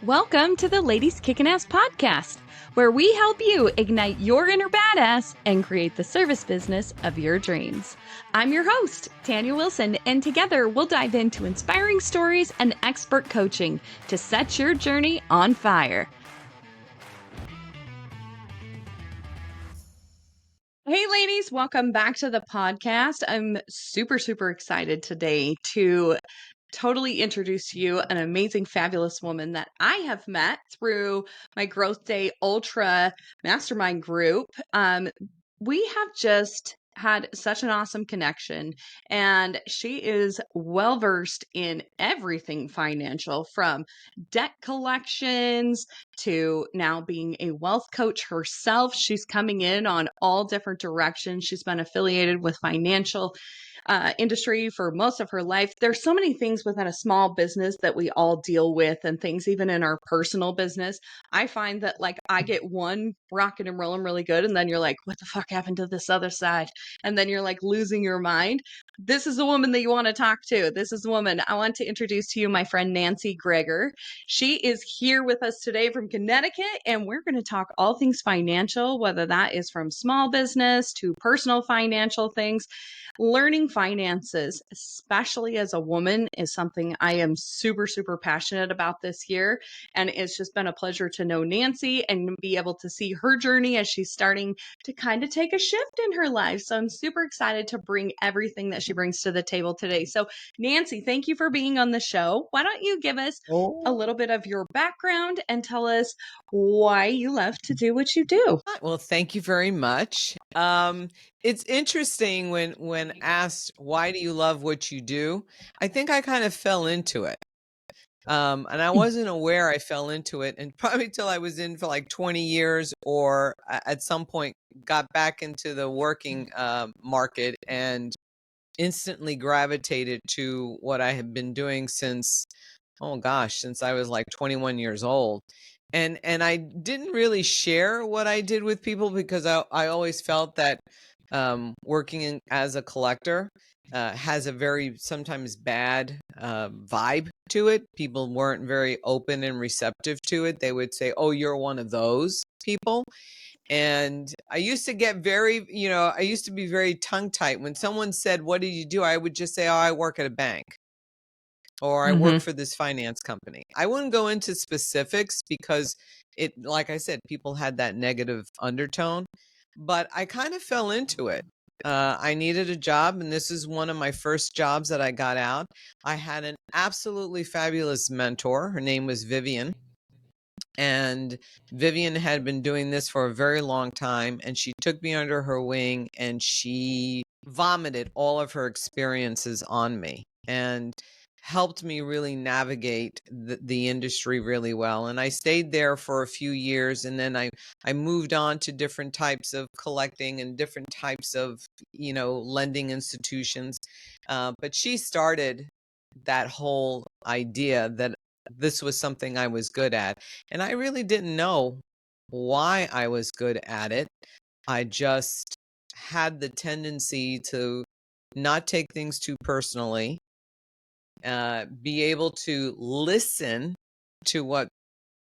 Welcome to the Ladies Kickin' Ass podcast, where we help you ignite your inner badass and create the service business of your dreams. I'm your host, Tanya Wilson, and together we'll dive into inspiring stories and expert coaching to set your journey on fire. Hey ladies, welcome back to the podcast. I'm super excited today to totally introduce to you an amazing, fabulous woman that I have met through my Growth Day Ultra Mastermind group. We have just had such an awesome connection, and she is well versed in everything financial, from debt collections to now being a wealth coach herself. She's coming in on all different directions. She's been affiliated with financial industry for most of her life. There's so many things within a small business that we all deal with, and things even in our personal business. I find that I get one rocking and rolling really good, and then you're like, what the fuck happened to this other side? And then you're like losing your mind. This is the woman that you want to talk to. This is the woman I want to introduce to you, my friend Nancy Greger. She is here with us today from Connecticut, and we're going to talk all things financial, whether that is from small business to personal financial things. Learning finances, especially as a woman, is something I am super passionate about this year. And it's just been a pleasure to know Nancy and be able to see her journey as she's starting to kind of take a shift in her life. So I'm super excited to bring everything that she brings to the table today. So Nancy, thank you for being on the show. Why don't you give us a little bit of your background and tell us why you love to do what you do? Well, thank you very much. It's interesting when asked, why do you love what you do? I think I kind of fell into it. And I wasn't aware I fell into it, and probably till I was in for like 20 years, or at some point got back into the working market and instantly gravitated to what I had been doing since I was like 21 years old. And I didn't really share what I did with people because I always felt that working as a collector has a very sometimes bad vibe to it. People weren't very open and receptive to it. They would say, oh, you're one of those people. And I used to get I used to be very tongue tight. When someone said, what do you do? I would just say, oh, I work at a bank, or I work for this finance company. I wouldn't go into specifics because like I said, people had that negative undertone, but I kind of fell into it. I needed a job, and this is one of my first jobs that I got out. I had an absolutely fabulous mentor. Her name was Vivian. And Vivian had been doing this for a very long time, and she took me under her wing, and she vomited all of her experiences on me and helped me really navigate the industry really well. And I stayed there for a few years, and then I moved on to different types of collecting and different types of, lending institutions. But she started that whole idea that this was something I was good at. And I really didn't know why I was good at it. I just had the tendency to not take things too personally, be able to listen to what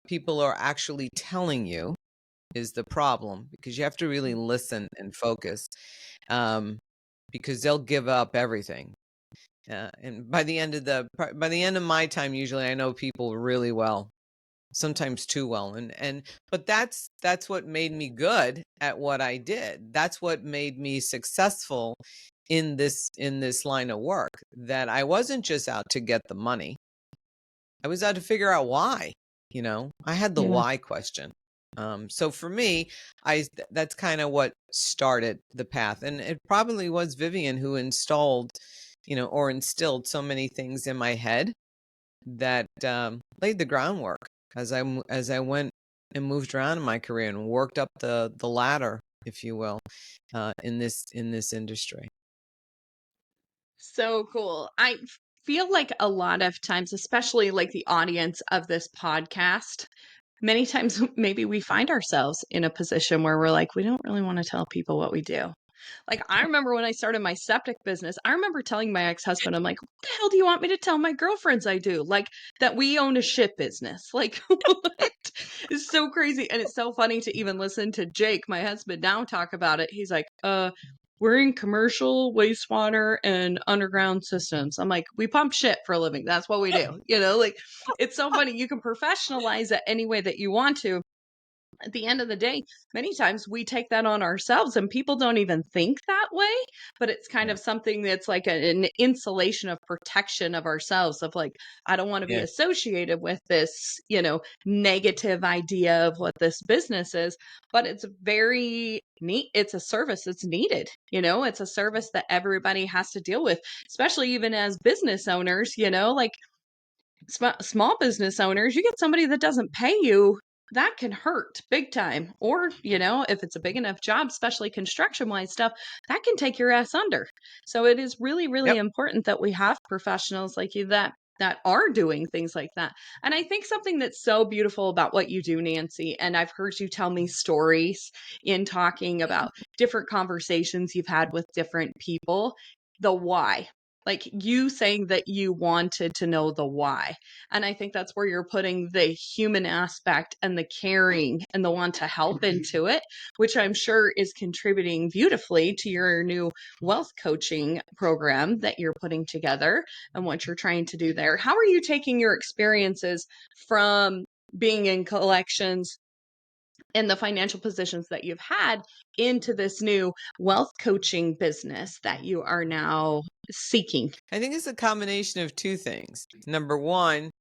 people are actually telling you is the problem, because you have to really listen and focus, because they'll give up everything. And by the end of my time, usually I know people really well, sometimes too well. But that's what made me good at what I did. That's what made me successful in this line of work, that I wasn't just out to get the money. I was out to figure out why, I had the why question. So for me, that's kind of what started the path. And it probably was Vivian who instilled so many things in my head that laid the groundwork as I went and moved around in my career and worked up the ladder, if you will, in this industry. So cool. I feel like a lot of times, especially like the audience of this podcast, many times maybe we find ourselves in a position where we're like, we don't really want to tell people what we do. Like, I remember when I started my septic business, I remember telling my ex-husband, I'm like, "What the hell do you want me to tell my girlfriends I do? Like, that we own a shit business." Like, what? It's so crazy. And it's so funny to even listen to Jake, my husband, now talk about it. He's like, we're in commercial wastewater and underground systems. I'm like, we pump shit for a living. That's what we do. Like, it's so funny. You can professionalize it any way that you want to. At the end of the day, many times we take that on ourselves and people don't even think that way, but it's kind Yeah. of something that's like an insulation of protection of ourselves of like, I don't want to be Yeah. associated with this, negative idea of what this business is, but it's very neat. It's a service that's needed. It's a service that everybody has to deal with, especially even as business owners, like small business owners, you get somebody that doesn't pay you, that can hurt big time. Or, if it's a big enough job, especially construction wise stuff, that can take your ass under. So it is really, really Yep. important that we have professionals like you that are doing things like that. And I think something that's so beautiful about what you do, Nancy, and I've heard you tell me stories in talking about different conversations you've had with different people, the why. Like you saying that you wanted to know the why. And I think that's where you're putting the human aspect and the caring and the want to help into it, which I'm sure is contributing beautifully to your new wealth coaching program that you're putting together and what you're trying to do there. How are you taking your experiences from being in collections and the financial positions that you've had into this new wealth coaching business that you are now seeking? I think it's a combination of two things. Number one,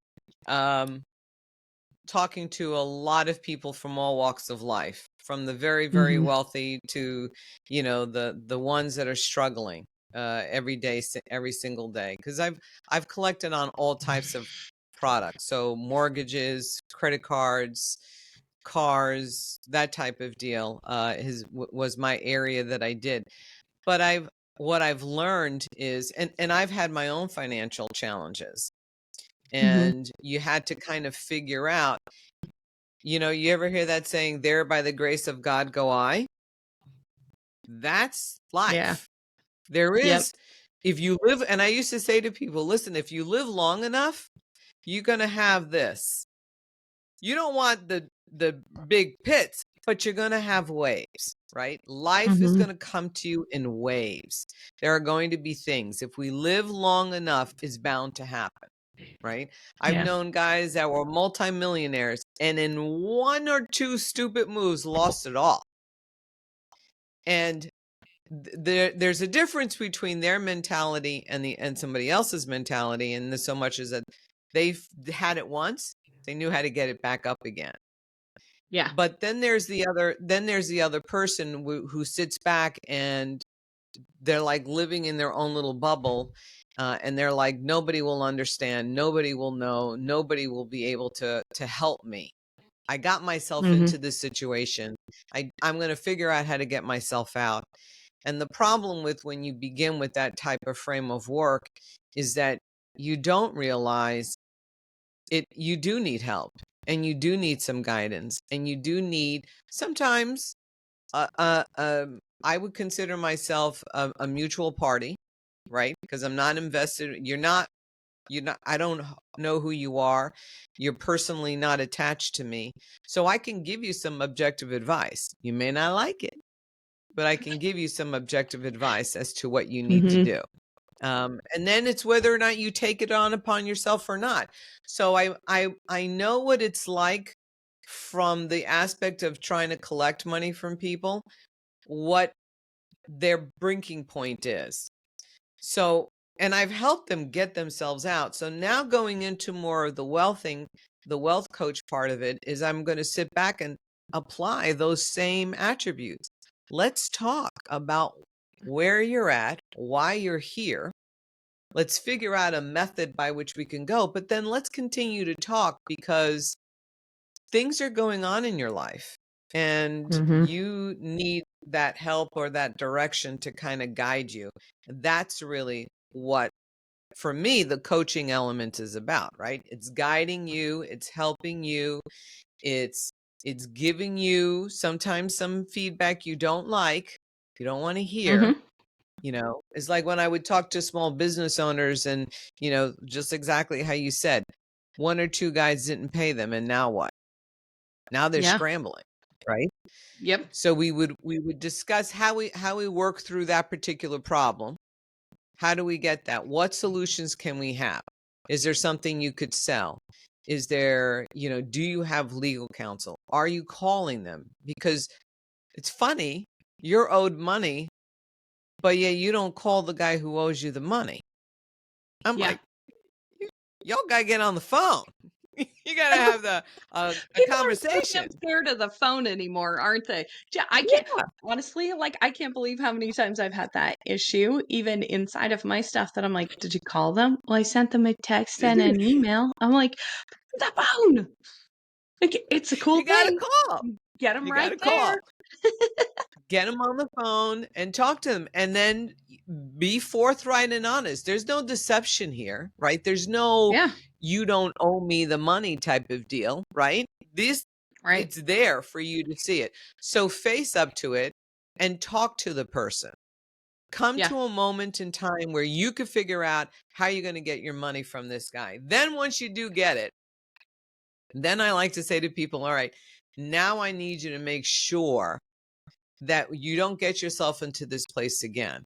talking to a lot of people from all walks of life, from the very, very Mm-hmm. wealthy to, the ones that are struggling every day, every single day. Because I've collected on all types of products, so mortgages, credit cards, cars, that type of deal was my area that I did. But what I've learned is, and I've had my own financial challenges, Mm-hmm. and you had to kind of figure out, you ever hear that saying, there by the grace of God go I? That's Yeah. life. There Yep. is, if you live, and I used to say to people, listen, if you live long enough, you're going to have this. You don't want the big pits, but you're going to have waves, right? Life is Mm-hmm. going to come to you in waves. There are going to be things. If we live long enough, it's bound to happen, right? I've Yeah. known guys that were multimillionaires and in one or two stupid moves lost it all. And there's a difference between their mentality and somebody else's mentality, and so much as that they've had it once, they knew how to get it back up again. Yeah. But then there's the other person who sits back and they're like living in their own little bubble, and they're like, nobody will understand, nobody will know, nobody will be able to help me. I got myself Mm-hmm. into this situation. I'm going to figure out how to get myself out. And the problem with when you begin with that type of frame of work is that you don't realize it. You do need help, and you do need some guidance, and you do need sometimes. I would consider myself a mutual party, right? Because I'm not invested. You're not. I don't know who you are. You're personally not attached to me, so I can give you some objective advice. You may not like it, but I can give you some objective advice as to what you need to Mm-hmm. do. And then it's whether or not you take it on upon yourself or not. So I know what it's like from the aspect of trying to collect money from people, what their breaking point is. So, and I've helped them get themselves out. So now going into more of the wealth coach part of it is I'm going to sit back and apply those same attributes. Let's talk about where you're at, why you're here. Let's figure out a method by which we can go, but then let's continue to talk because things are going on in your life and Mm-hmm. you need that help or that direction to kind of guide you. That's really what, for me, the coaching element is about, right? It's guiding you, it's helping you, it's giving you sometimes some feedback you don't like, You don't want to hear. Mhm. It's like when I would talk to small business owners and, just exactly how you said, one or two guys didn't pay them. And now what? Now they're Yeah. scrambling, right? Yep. So we would discuss how we work through that particular problem. How do we get that? What solutions can we have? Is there something you could sell? Is there, do you have legal counsel? Are you calling them? Because it's funny, you're owed money, but yeah, you don't call the guy who owes you the money. I'm Yeah. like, y'all gotta get on the phone. You gotta have a People are so conversation. damn scared of the phone anymore, aren't they? I can't Yeah. honestly, like, I can't believe how many times I've had that issue, even inside of my stuff that I'm like, "Did you call them?" "Well, I sent them a text and an email." I'm like, "The phone!" Like, it's a cool You gotta thing. call. Get them You right gotta there. call. Get them on the phone and talk to them, and then be forthright and honest. There's no deception here, right? There's no Yeah, you don't owe me the money type of deal, right? This right. It's there for you to see it. So face up to it and talk to the person. Come Yeah, to a moment in time where you can figure out how you're going to get your money from this guy. Then once you do get it, then I like to say to people, all right, now I need you to make sure that you don't get yourself into this place again.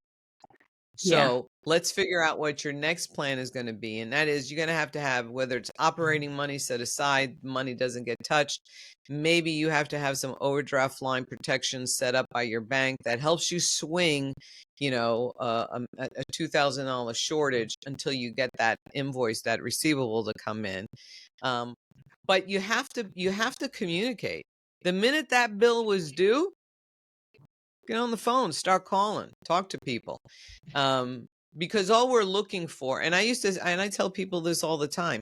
yeah, So let's figure out what your next plan is going to be. And that is, you're going to have, whether it's operating money set aside, money doesn't get touched. Maybe you have to have some overdraft line protection set up by your bank that helps you swing, a $2,000 shortage until you get that invoice, that receivable to come in. But you have to communicate. The minute that bill was due, get on the phone, start calling, talk to people. Because all we're looking for, and I tell people this all the time,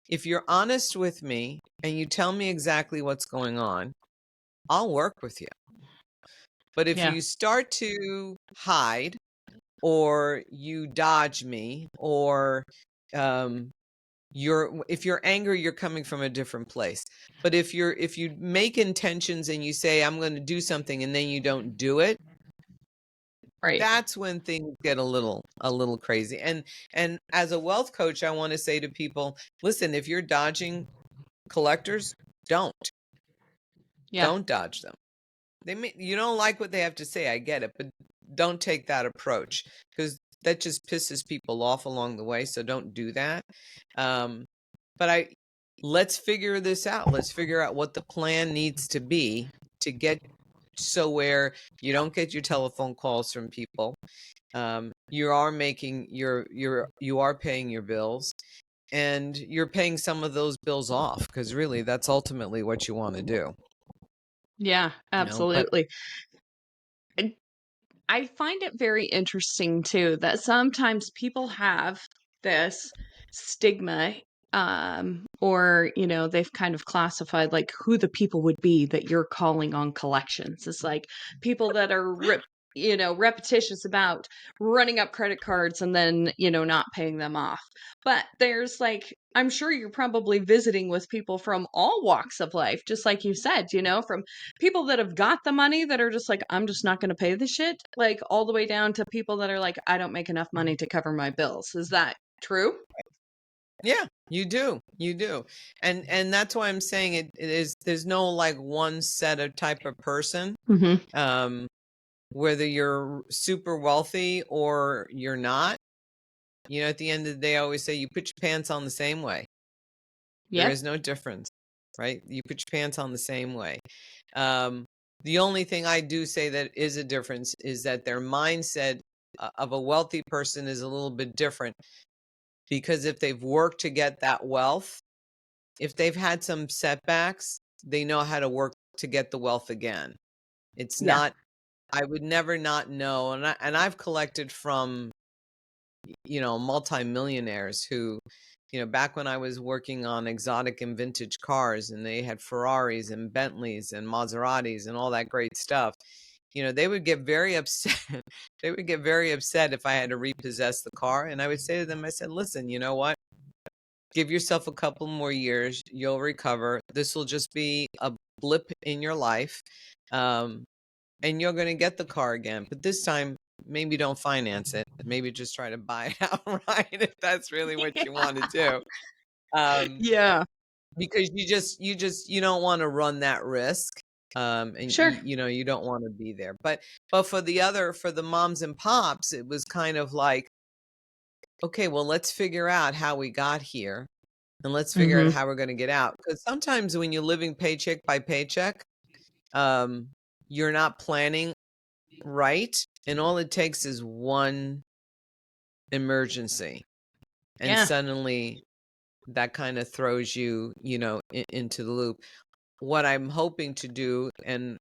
if you're honest with me and you tell me exactly what's going on, I'll work with you. But if yeah, you start to hide or you dodge me, or if you're angry, you're coming from a different place. But if you make intentions and you say, I'm going to do something, and then you don't do it, right. that's when things get a little crazy. And as a wealth coach, I want to say to people, listen, if you're dodging collectors, don't Yeah, dodge them. You don't like what they have to say, I get it, but don't take that approach, because that just pisses people off along the way. So don't do that. But let's figure this out. Let's figure out what the plan needs to be to get so where you don't get your telephone calls from people. You are paying your bills, and you're paying some of those bills off, because really that's ultimately what you want to do. yeah, But absolutely. And I find it very interesting too that sometimes people have this stigma, or they've kind of classified like who the people would be that you're calling on collections. It's like people that are repetitious about running up credit cards and then not paying them off. But there's like, I'm sure you're probably visiting with people from all walks of life, just like you said, from people that have got the money that are just like, I'm just not going to pay the shit, like all the way down to people that are like, I don't make enough money to cover my bills. Is that true? yeah, you do. And that's why I'm saying there's no like one set of type of person. Mm-hmm. Whether you're super wealthy or you're not, at the end of the day, I always say you put your pants on the same way. There Yep. is no difference, right? You put your pants on the same way. The only thing I do say that is a difference is that their mindset of a wealthy person is a little bit different, because if they've worked to get that wealth, if they've had some setbacks, they know how to work to get the wealth again. It's Yeah. not, I would never not know. And I've collected from, multimillionaires who, back when I was working on exotic and vintage cars, and they had Ferraris and Bentleys and Maseratis and all that great stuff, they would get very upset. They would get very upset if I had to repossess the car. And I would say to them, I said, listen, you know what? Give yourself a couple more years. You'll recover. This will just be a blip in your life. and you're going to get the car again. But this time, maybe don't finance it. Maybe just try to buy it outright if that's really what you want to do. Yeah. Because you don't want to run that risk. And Sure. you don't want to be there. But for the moms and pops, it was kind of like, okay, well, let's figure out how we got here, and let's figure out Mhm. how we're going to get out. Because sometimes when you're living paycheck by paycheck, you're not planning right, and all it takes is one emergency, and Yeah. suddenly that kind of throws you, into the loop. What I'm hoping to do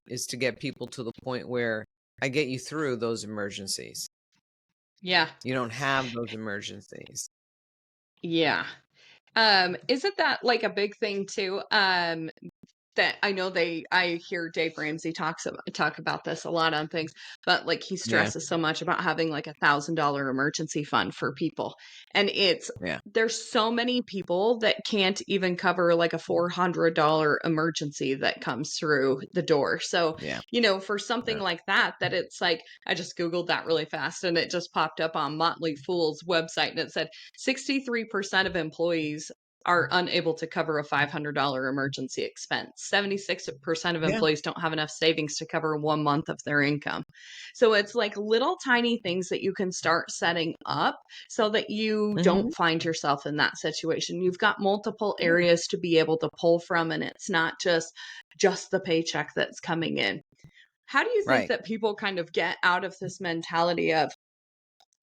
is to get people to the point where I get you through those emergencies. Yeah. You don't have those emergencies. Yeah. Isn't that like a big thing too? That I know I hear Dave Ramsey talk about this a lot on things, but like he Yeah, stresses so much about having like $1,000 emergency fund for people. And yeah, there's so many people that can't even cover like a $400 emergency that comes through the door. So, yeah, for something yeah. like that, it's like I just Googled that really fast and it just popped up on Motley Fool's website and it said 63% of employees are unable to cover a $500 emergency expense. 76% of Yeah. employees don't have enough savings to cover 1 month of their income. So it's like little tiny things that you can start setting up so that you don't Mhm. find yourself in that situation. You've got multiple Yeah. areas to be able to pull from, and it's not just the paycheck that's coming in. How do you think Right. that people kind of get out of this mentality of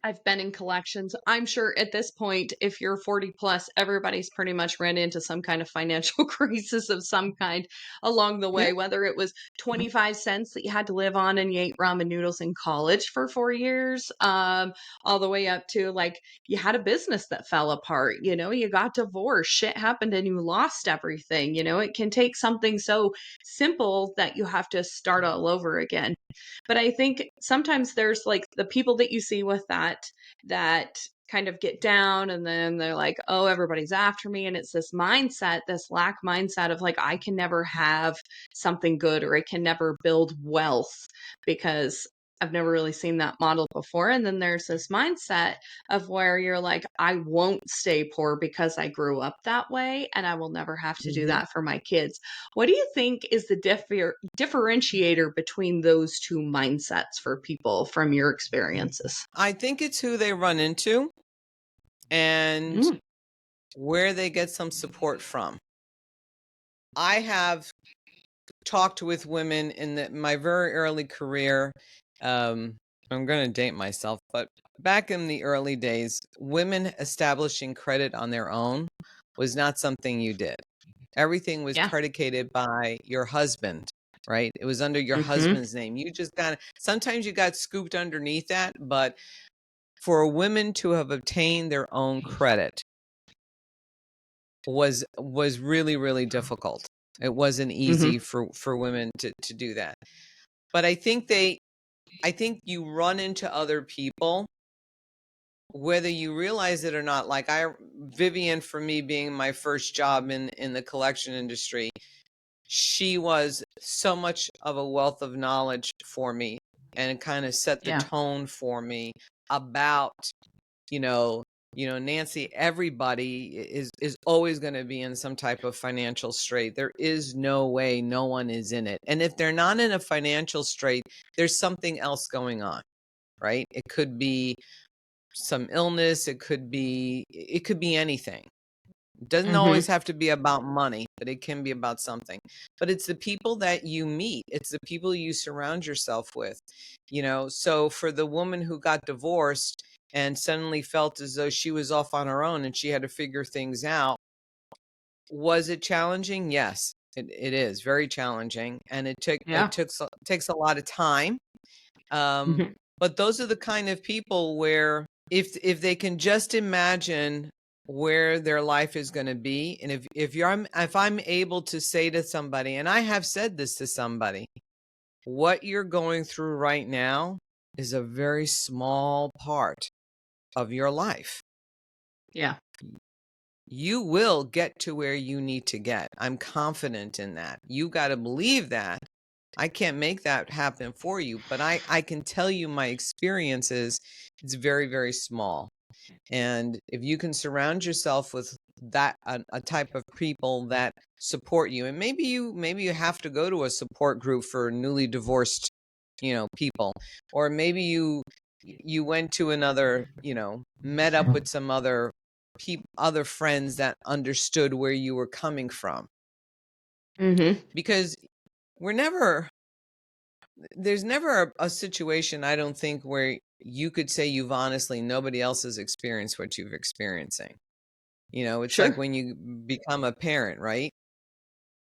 I've been in collections. I'm sure at this point, if you're 40 plus, everybody's pretty much ran into some kind of financial crisis of some kind along the Yeah. way, whether it was 25 cents that you had to live on and you ate ramen noodles in college for 4 years, all the way up to like you had a business that fell apart, you got divorced, shit happened and you lost everything. It can take something so simple that you have to start all over again. But I think sometimes there's like the people that you see with that kind of get down and then they're like, oh, everybody's after me. And it's this mindset, this lack mindset of like, I can never have something good or I can never build wealth because I've never really seen that model before. And then there's this mindset of where you're like, I won't stay poor because I grew up that way and I will never have to do Mhm. that for my kids. What do you think is the differentiator between those two mindsets for people from your experiences? I think it's who they run into and Mm, where they get some support from. I have talked with women in my very early career. Um, I'm going to date myself, but back in the early days, women establishing credit on their own was not something you did. Everything was yeah. predicated by your husband, right? It was under your Mhm. husband's name. You just sometimes you got scooped underneath that, but for women to have obtained their own credit was really, really difficult. It wasn't Mhm. easy for women to do that. But I think you run into other people, whether you realize it or not. Like Vivian, for me being my first job in the collection industry, she was so much of a wealth of knowledge for me and kind of set the Yeah. tone for me about, you know, Nancy, everybody is always going to be in some type of financial strait. There is no way no one is in it. And if they're not in a financial strait, there's something else going on, right? It could be some illness, it could be anything. It doesn't always Mhm. have to be about money, but it can be about something. But it's the people that you meet, it's the people you surround yourself with. So for the woman who got divorced and suddenly felt as though she was off on her own and she had to figure things out, was it challenging? Yes, it is very challenging, and Yeah. takes a lot of time. Um, Mhm. but those are the kind of people where if they can just imagine where their life is going to be, and if I'm able to say to somebody, and I have said this to somebody, what you're going through right now is a very small part of your life. Yeah. You will get to where you need to get. I'm confident in that. You got to believe that. I can't make that happen for you, but I can tell you my experiences. It's very, very small. And if you can surround yourself with that, a type of people that support you, and maybe you have to go to a support group for newly divorced, people, or maybe you went to another, met up with some other other friends that understood where you were coming from, because there's never a situation, I don't think, where you could say you've honestly, nobody else has experienced what you've experiencing. It's like Sure. when you become a parent, right?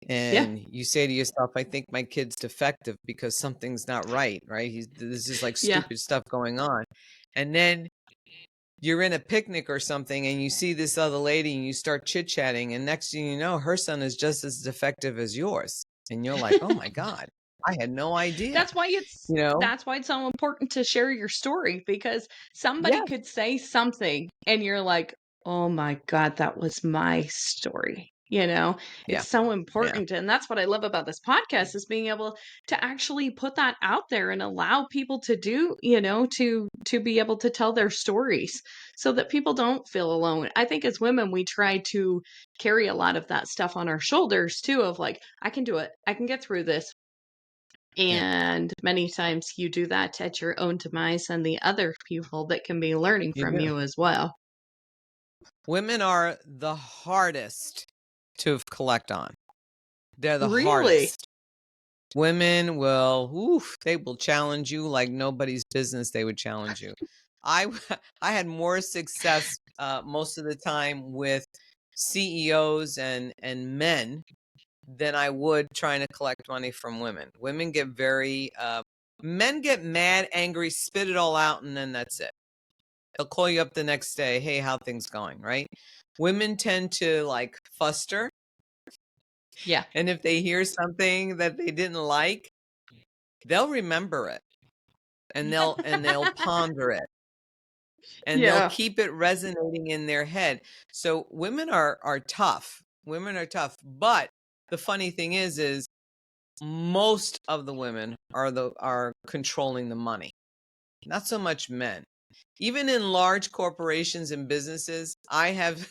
Yeah. And you say to yourself, I think my kid's defective because something's not right, right? This is like Yeah. stupid stuff going on. And then you're in a picnic or something and you see this other lady and you start chit-chatting, and next thing you know, her son is just as defective as yours. And you're like, oh my God, I had no idea, That's why it's you know? that's why it's so important to share your story, because Yeah, somebody could say something and you're like, "Oh my god, that was my story." yeah, It's so yeah. important, and that's what I love about this podcast, is being able to actually put that out there and allow people to do, to be able to tell their stories so that people don't feel alone. I think as women we try to carry a lot of that stuff on our shoulders too, of like, I can do it. I can get through this. Yeah, And many times you do that at your own demise and the other people that can be learning you from do. you as well. Women are the hardest to collect on. They're the Really? hardest. Women will, they will challenge you like nobody's business. They would challenge you. I I had more success most of the time with CEOs and men than I would trying to collect money from women. Women get men get mad, angry, spit it all out, and then that's it. They'll call you up the next day. Hey, how things going, right? Women tend to like fuster. Yeah. And if they hear something that they didn't like, they'll remember it, and they'll ponder it, and they'll Yeah. keep it resonating in their head. So women are tough. Women are tough. But the funny thing is most of the women are controlling the money. Not so much men. Even in large corporations and businesses, I have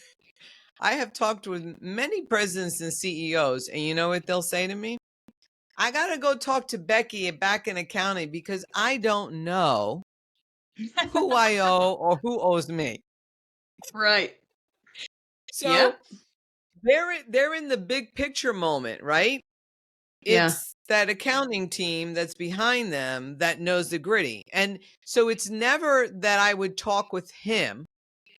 talked with many presidents and CEOs, and you know what they'll say to me? I got to go talk to Becky back in accounting because I don't know who I owe or who owes me. Right. So Yep. they're in the big picture moment, right? Yeah. It's that accounting team that's behind them that knows the gritty. And so it's never that I would talk with him.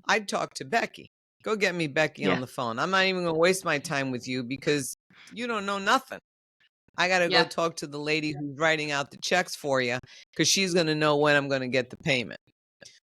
I'd talk to Becky. Go get me Becky on Yeah. the phone. I'm not even going to waste my time with you because you don't know nothing. I got to go Yeah. talk to the lady who's writing out the checks for you because she's going to know when I'm going to get the payment.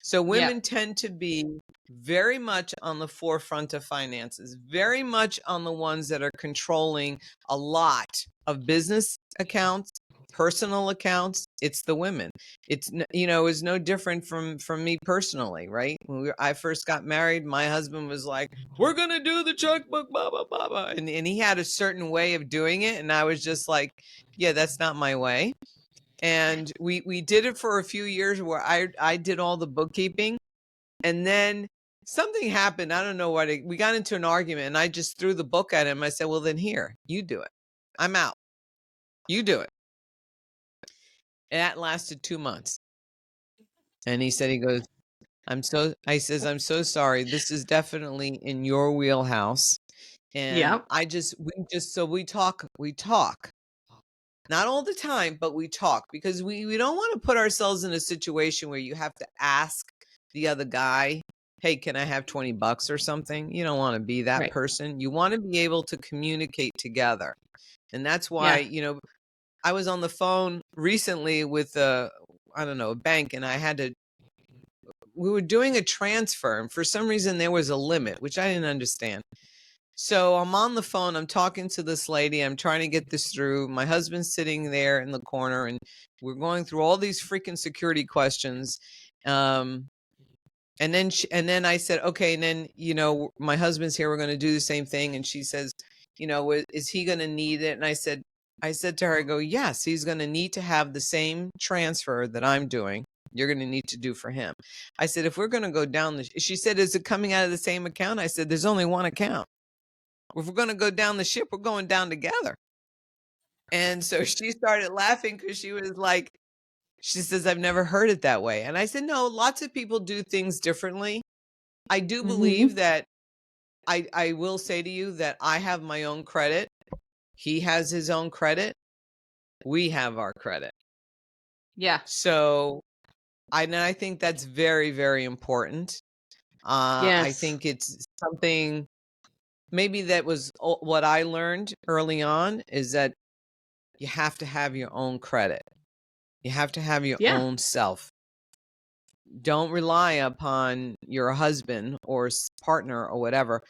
So Yeah. women tend to be very much on the forefront of finances, very much on the ones that are controlling a lot of business accounts, personal accounts. It's the women. It's it's no different from me personally, right? When I first got married, my husband was like, "We're gonna do the checkbook, blah blah blah blah," and he had a certain way of doing it, and I was just like, "Yeah, that's not my way." And we did it for a few years where I did all the bookkeeping, and then something happened. I don't know what we got into an argument, and I just threw the book at him. I said, "Well, then here, you do it. I'm out. You do it." And that lasted 2 months. And he goes, I says, "I'm so sorry. This is definitely in your wheelhouse." And Yep. we talk. Not all the time, but we talk because we don't want to put ourselves in a situation where you have to ask the other guy, "Hey, can I have $20 or something?" You don't want to be that Right. person. You want to be able to communicate together. And that's why, Yeah. I was on the phone recently with I don't know, a bank, and we were doing a transfer, and for some reason there was a limit, which I didn't understand. So I'm on the phone, I'm talking to this lady, I'm trying to get this through. My husband's sitting there in the corner, and we're going through all these freaking security questions. And then I said, "Okay," and then, my husband's here, we're going to do the same thing. And she says, "Is he going to need it?" And I said, I said to her, I go, yes, he's going to need to have the same transfer that I'm doing. You're going to need to do for him. I said, if we're going to go down she said, is it coming out of the same account? I said, there's only one account. If we're going to go down the ship, we're going down together. And so she started laughing because she was like, she says, I've never heard it that way. And I said, no, lots of people do things differently. I do believe that I will say to you that I have my own credit. He has his own credit. We have our credit. Yeah. So I think that's very, very important. I Yes. think it's something maybe that was what I learned early on is that you have to have your own credit. You have to have your Yeah. own self. Don't rely upon your husband or partner or whatever.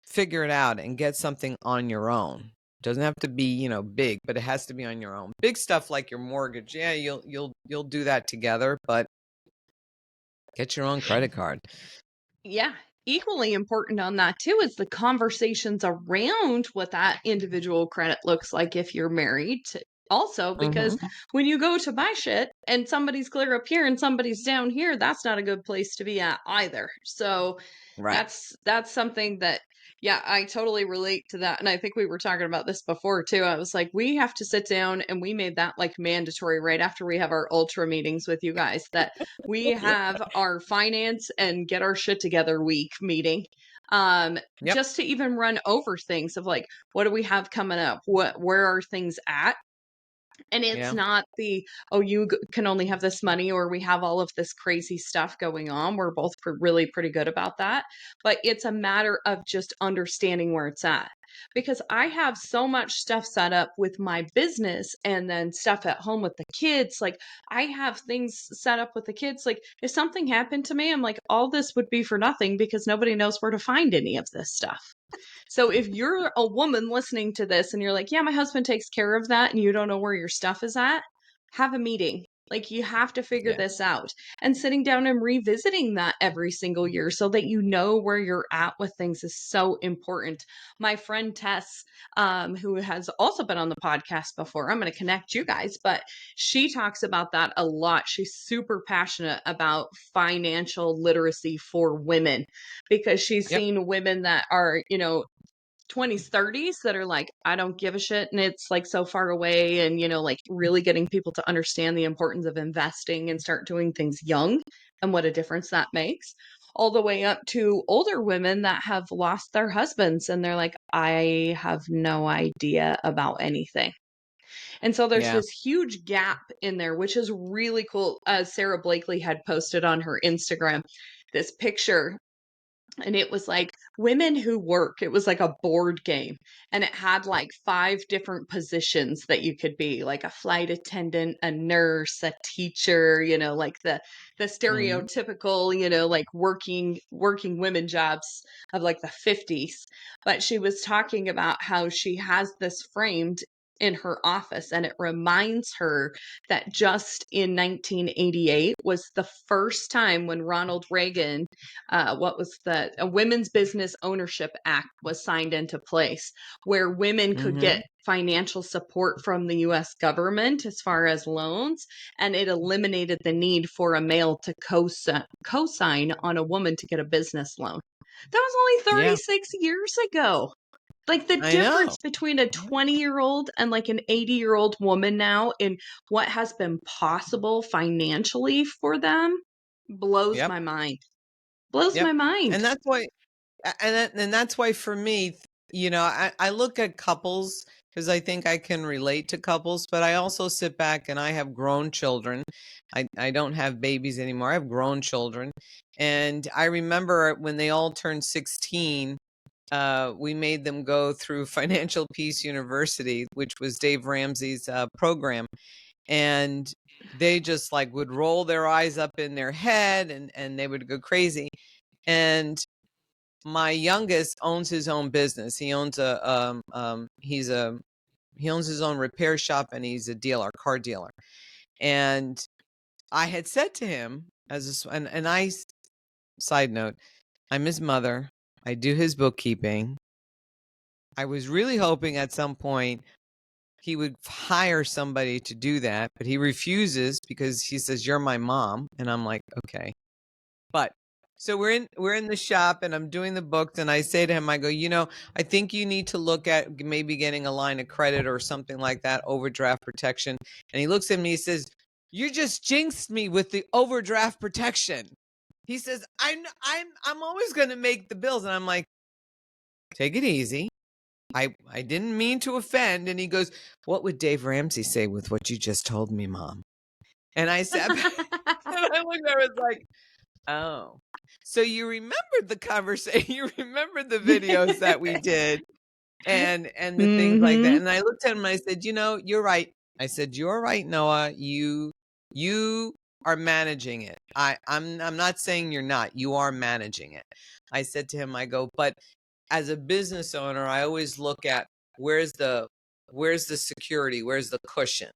Figure it out and get something on your own. Doesn't have to be, big, but it has to be on your own. Big stuff like your mortgage, yeah, you'll do that together, but get your own credit card. Yeah. Equally important on that too is the conversations around what that individual credit looks like if you're married. Also, because when you go to buy shit and somebody's clear up here and somebody's down here, that's not a good place to be at either. So Right. that's something that, yeah, I totally relate to that. And I think we were talking about this before too. I was like, we have to sit down, and we made that like mandatory right after we have our ultra meetings with you guys, that we Yeah. have our finance and get our shit together week meeting. Yep. Just to even run over things of like, what do we have coming up? Where are things at? And it's Yeah. not the, oh, you can only have this money, or we have all of this crazy stuff going on. We're both really pretty good about that. But it's a matter of just understanding where it's at. Because I have so much stuff set up with my business and then stuff at home with the kids. Like, I have things set up with the kids. Like, if something happened to me, I'm like, all this would be for nothing because nobody knows where to find any of this stuff. So if you're a woman listening to this and you're like, yeah, my husband takes care of that, and you don't know where your stuff is at, have a meeting. Like, you have to figure Yeah. this out, and sitting down and revisiting that every single year so that you know where you're at with things is so important. My friend Tess, who has also been on the podcast before, I'm going to connect you guys, but she talks about that a lot. She's super passionate about financial literacy for women because she's Yep. seen women that are, 20s, 30s that are like, I don't give a shit. And it's like so far away. And, like really getting people to understand the importance of investing and start doing things young and what a difference that makes. All the way up to older women that have lost their husbands and they're like, I have no idea about anything. And so there's Yeah. this huge gap in there, which is really cool. Sarah Blakely had posted on her Instagram this picture, and it was like women who work. It was like a board game, and it had like 5 different positions that you could be, like a flight attendant, a nurse, a teacher, like the Mhm. stereotypical, like working women jobs of like the 50s. But she was talking about how she has this framed in her office, and it reminds her that just in 1988 was the first time when Ronald Reagan, what was the a Women's Business Ownership Act was signed into place, where women could get Mhm. financial support from the US government as far as loans, and it eliminated the need for a male to co-sign on a woman to get a business loan. That was only Yeah. 36 years ago. Like, the I know. difference between a 20-year-old and like an 80-year-old woman now in what has been possible financially for them blows Yep. my mind. Blows Yep. my mind. And that's why and that's why for me, I look at couples because I think I can relate to couples, but I also sit back and I have grown children. I don't have babies anymore. I have grown children. And I remember when they all turned 16, we made them go through Financial Peace University, which was Dave Ramsey's program. And they just like would roll their eyes up in their head and they would go crazy. And my youngest owns his own business. He owns he owns his own repair shop and he's a dealer, car dealer. And I had said to him and I, side note, I'm his mother. I do his bookkeeping. I was really hoping at some point he would hire somebody to do that, but he refuses because he says, "You're my mom." And I'm like, okay. But so we're in the shop and I'm doing the books and I say to him, I go, I think you need to look at maybe getting a line of credit or something like that, overdraft protection. And he looks at me, he says, "You just jinxed me with the overdraft protection." He says, I'm always going to make the bills. And I'm like, take it easy. I didn't mean to offend. And he goes, "What would Dave Ramsey say with what you just told me, Mom?" And I sat back and I looked at her, I was like, oh, so you remembered the conversation, you remembered the videos that we did and the things like that. And I looked at him and I said, you're right. I said, "You're right, Noah. You are managing it. I'm not saying you're not. You are managing it." I said to him, I go, "But as a business owner, I always look at where's the security, where's the cushion?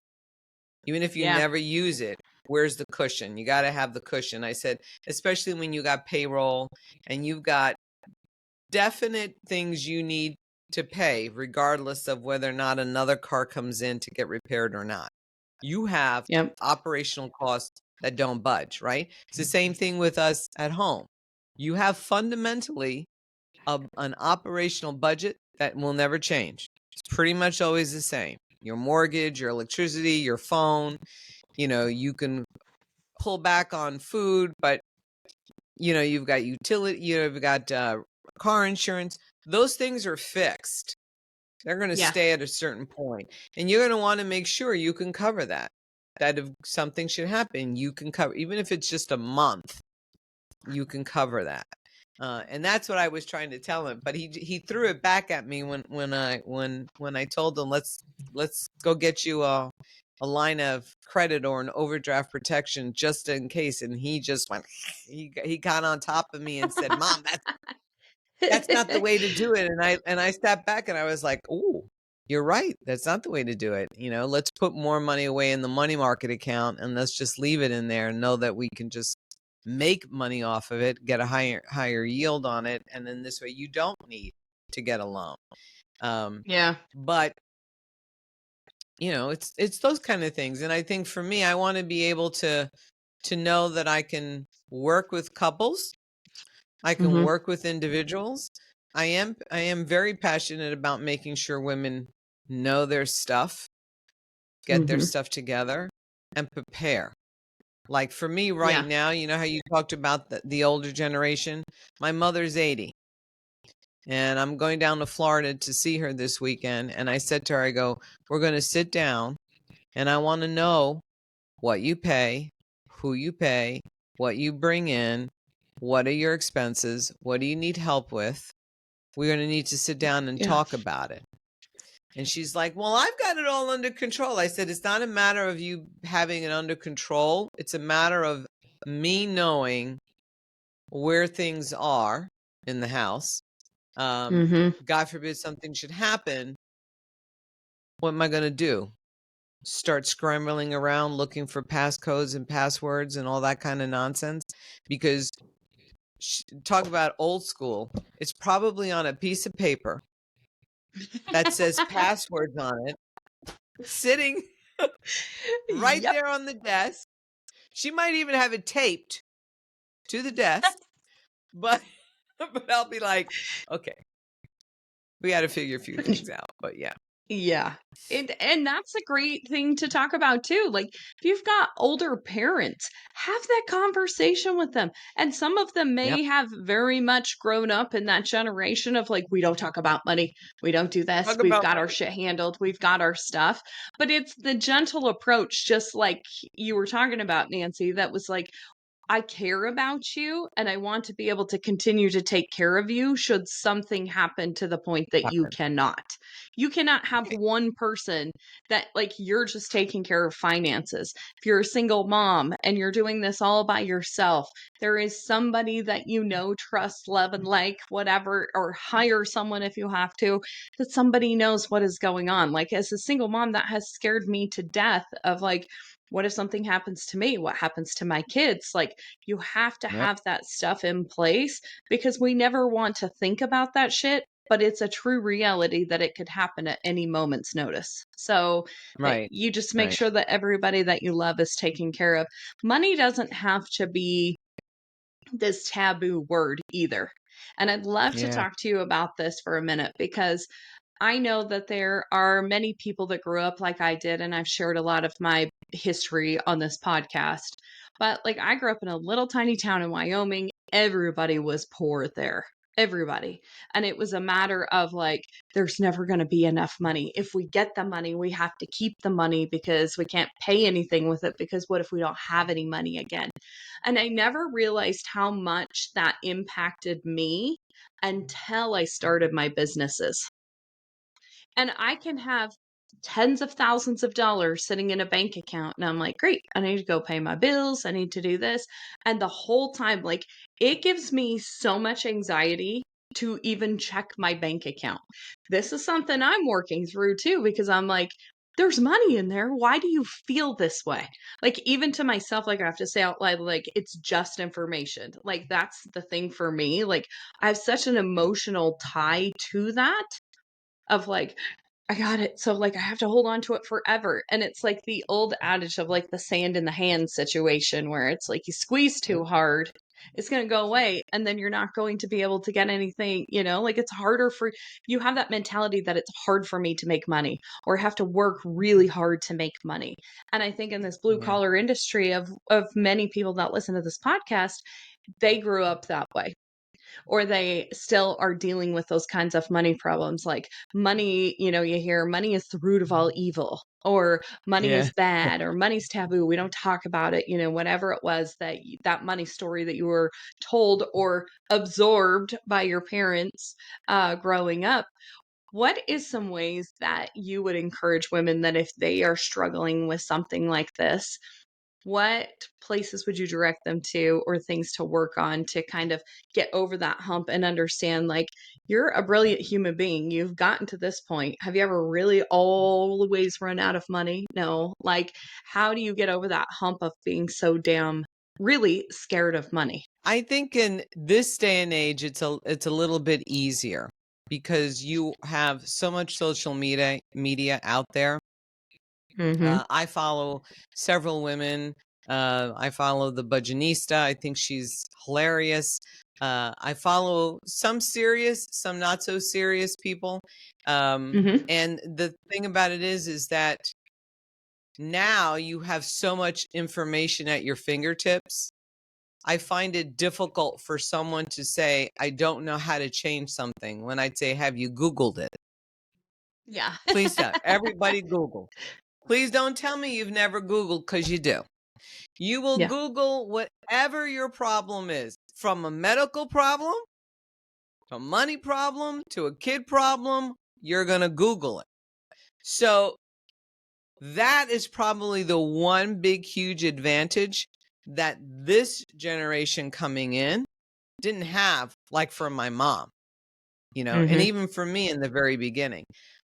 Even if you never use it, where's the cushion? You got to have the cushion." I said, especially when you got payroll and you've got definite things you need to pay, regardless of whether or not another car comes in to get repaired or not. You have operational costs that don't budge, right? It's the same thing with us at home. You have fundamentally an operational budget that will never change. It's pretty much always the same. Your mortgage, your electricity, your phone, you can pull back on food, but you've got utility, you've got car insurance. Those things are fixed. They're going to stay at a certain point, and you're going to want to make sure you can cover that if something should happen, you can cover, even if it's just a month, you can cover that. And that's what I was trying to tell him, but he threw it back at me when I told him, let's go get you a line of credit or an overdraft protection just in case. And he just went, he got on top of me and said, "Mom, that's not the way to do it." And I stepped back and I was like, "Oh, you're right. That's not the way to do it. Let's put more money away in the money market account and let's just leave it in there and know that we can just make money off of it, get a higher yield on it, and then this way you don't need to get a loan." But it's those kind of things. And I think for me, I want to be able to know that I can work with couples, I can work with individuals. I am very passionate about making sure women know their stuff, get their stuff together, and prepare. Like for me right now, you know how you talked about the older generation? My mother's 80. And I'm going down to Florida to see her this weekend. And I said to her, I go, "We're going to sit down and I want to know what you pay, who you pay, what you bring in, what are your expenses, what do you need help with? We're going to need to sit down and talk about it." And she's like, "Well, I've got it all under control." I said, "It's not a matter of you having it under control. It's a matter of me knowing where things are in the house. God forbid something should happen. What am I going to do? Start scrambling around looking for passcodes and passwords and all that kind of nonsense?" Because talk about old school. It's probably on a piece of paper that says passwords on it, sitting right there on the desk. She might even have it taped to the desk, but I'll be like, okay, we got to figure a few things out. But Yeah. And that's a great thing to talk about too. Like if you've got older parents, have that conversation with them. And some of them may have very much grown up in that generation of like, we don't talk about money. We don't do this. talk We've about got our shit handled. We've got our stuff. But it's the gentle approach, just like you were talking about, Nancy, that was like, I care about you and I want to be able to continue to take care of you should something happen to the point that you cannot. You cannot have one person that like you're just taking care of finances. If you're a single mom and you're doing this all by yourself, there is somebody that you know, trust, love, and like, whatever, or hire someone if you have to, that somebody knows what is going on. Like as a single mom, that has scared me to death of like, what if something happens to me? What happens to my kids? Like, you have to have that stuff in place because we never want to think about that shit but it's a true reality that it could happen at any moment's notice. So Right. you just make Right. sure that everybody that you love is taken care of. Money doesn't have to be this taboo word either. And I'd love to Yeah. talk to you about this for a minute because I know that there are many people that grew up like I did, and I've shared a lot of my history on this podcast. But like, I grew up in a little tiny town in Wyoming. Everybody was poor there. Everybody. And it was a matter of like, there's never going to be enough money. If we get the money, we have to keep the money because we can't pay anything with it. Because what if we don't have any money again? And I never realized how much that impacted me until I started my businesses. And I can have tens of thousands of dollars sitting in a bank account. And I'm like, great, I need to go pay my bills. I need to do this. And the whole time, like, it gives me so much anxiety to even check my bank account. This is something I'm working through too, because I'm like, there's money in there. Why do you feel this way? Like, even to myself, like, I have to say out loud, like, it's just information. Like, that's the thing for me. Like, I have such an emotional tie to that of like, I got it. So like I have to hold on to it forever. And it's like the old adage of like the sand in the hand situation where it's like you squeeze too hard, it's going to go away and then you're not going to be able to get anything, like it's harder for you have that mentality that it's hard for me to make money or have to work really hard to make money. And I think in this blue Yeah. collar industry of many people that listen to this podcast, they grew up that way or they still are dealing with those kinds of money problems like money, you hear money is the root of all evil or money Yeah. is bad or money's taboo, we don't talk about it, whatever it was that money story that you were told or absorbed by your parents growing up. What is some ways that you would encourage women that if they are struggling with something like this, what places would you direct them to or things to work on to kind of get over that hump and understand like you're a brilliant human being, you've gotten to this point, have you ever really always run out of money? No. Like, how do you get over that hump of being so damn really scared of money? I think in this day and age, it's a little bit easier because you have so much social media out there. Mm-hmm. I follow several women. I follow the Budgetnista. I think she's hilarious. I follow some serious, some not so serious people. Mm-hmm. And the thing about it is that now you have so much information at your fingertips. I find it difficult for someone to say, I don't know how to change something when I'd say, have you Googled it? Yeah. Please don't. Everybody Google. Please don't tell me you've never Googled because you do. You will Yeah. Google whatever your problem is, from a medical problem, to a money problem, to a kid problem, you're going to Google it. So that is probably the one big, huge advantage that this generation coming in didn't have, like for my mom, and Mm-hmm. even for me in the very beginning.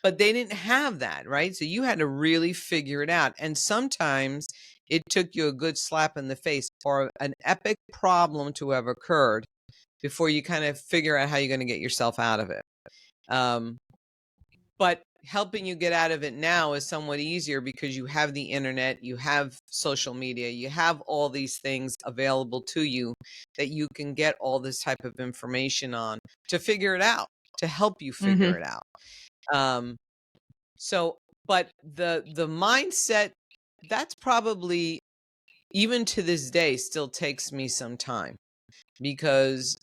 But they didn't have that, right? So you had to really figure it out. And sometimes it took you a good slap in the face or an epic problem to have occurred before you kind of figure out how you're going to get yourself out of it. But helping you get out of it now is somewhat easier because you have the internet, you have social media, you have all these things available to you that you can get all this type of information on to figure it out, to help you figure Mm-hmm. it out. So, but the mindset, that's probably, even to this day, still takes me some time because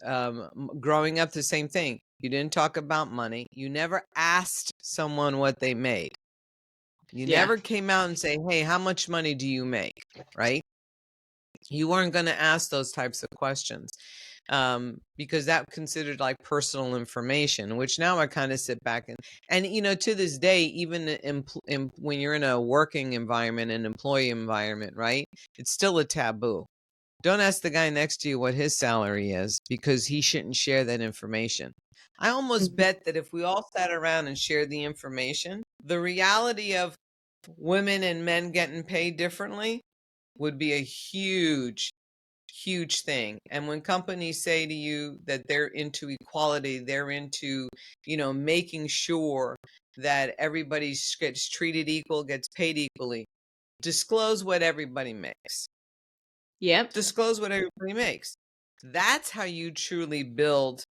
growing up, the same thing. You didn't talk about money. You never asked someone what they made. You Yeah. never came out and say, hey, how much money do you make? Right? You weren't going to ask those types of questions because that considered like personal information, which now I kind of sit back and to this day, even when you're in a working environment, an employee environment, right? It's still a taboo. Don't ask the guy next to you what his salary is because he shouldn't share that information. I almost Mm-hmm. bet that if we all sat around and shared the information, the reality of women and men getting paid differently would be a huge, huge thing. And when companies say to you that they're into equality, they're into, making sure that everybody gets treated equal, gets paid equally, disclose what everybody makes. Yep. Disclose what everybody makes. That's how you truly build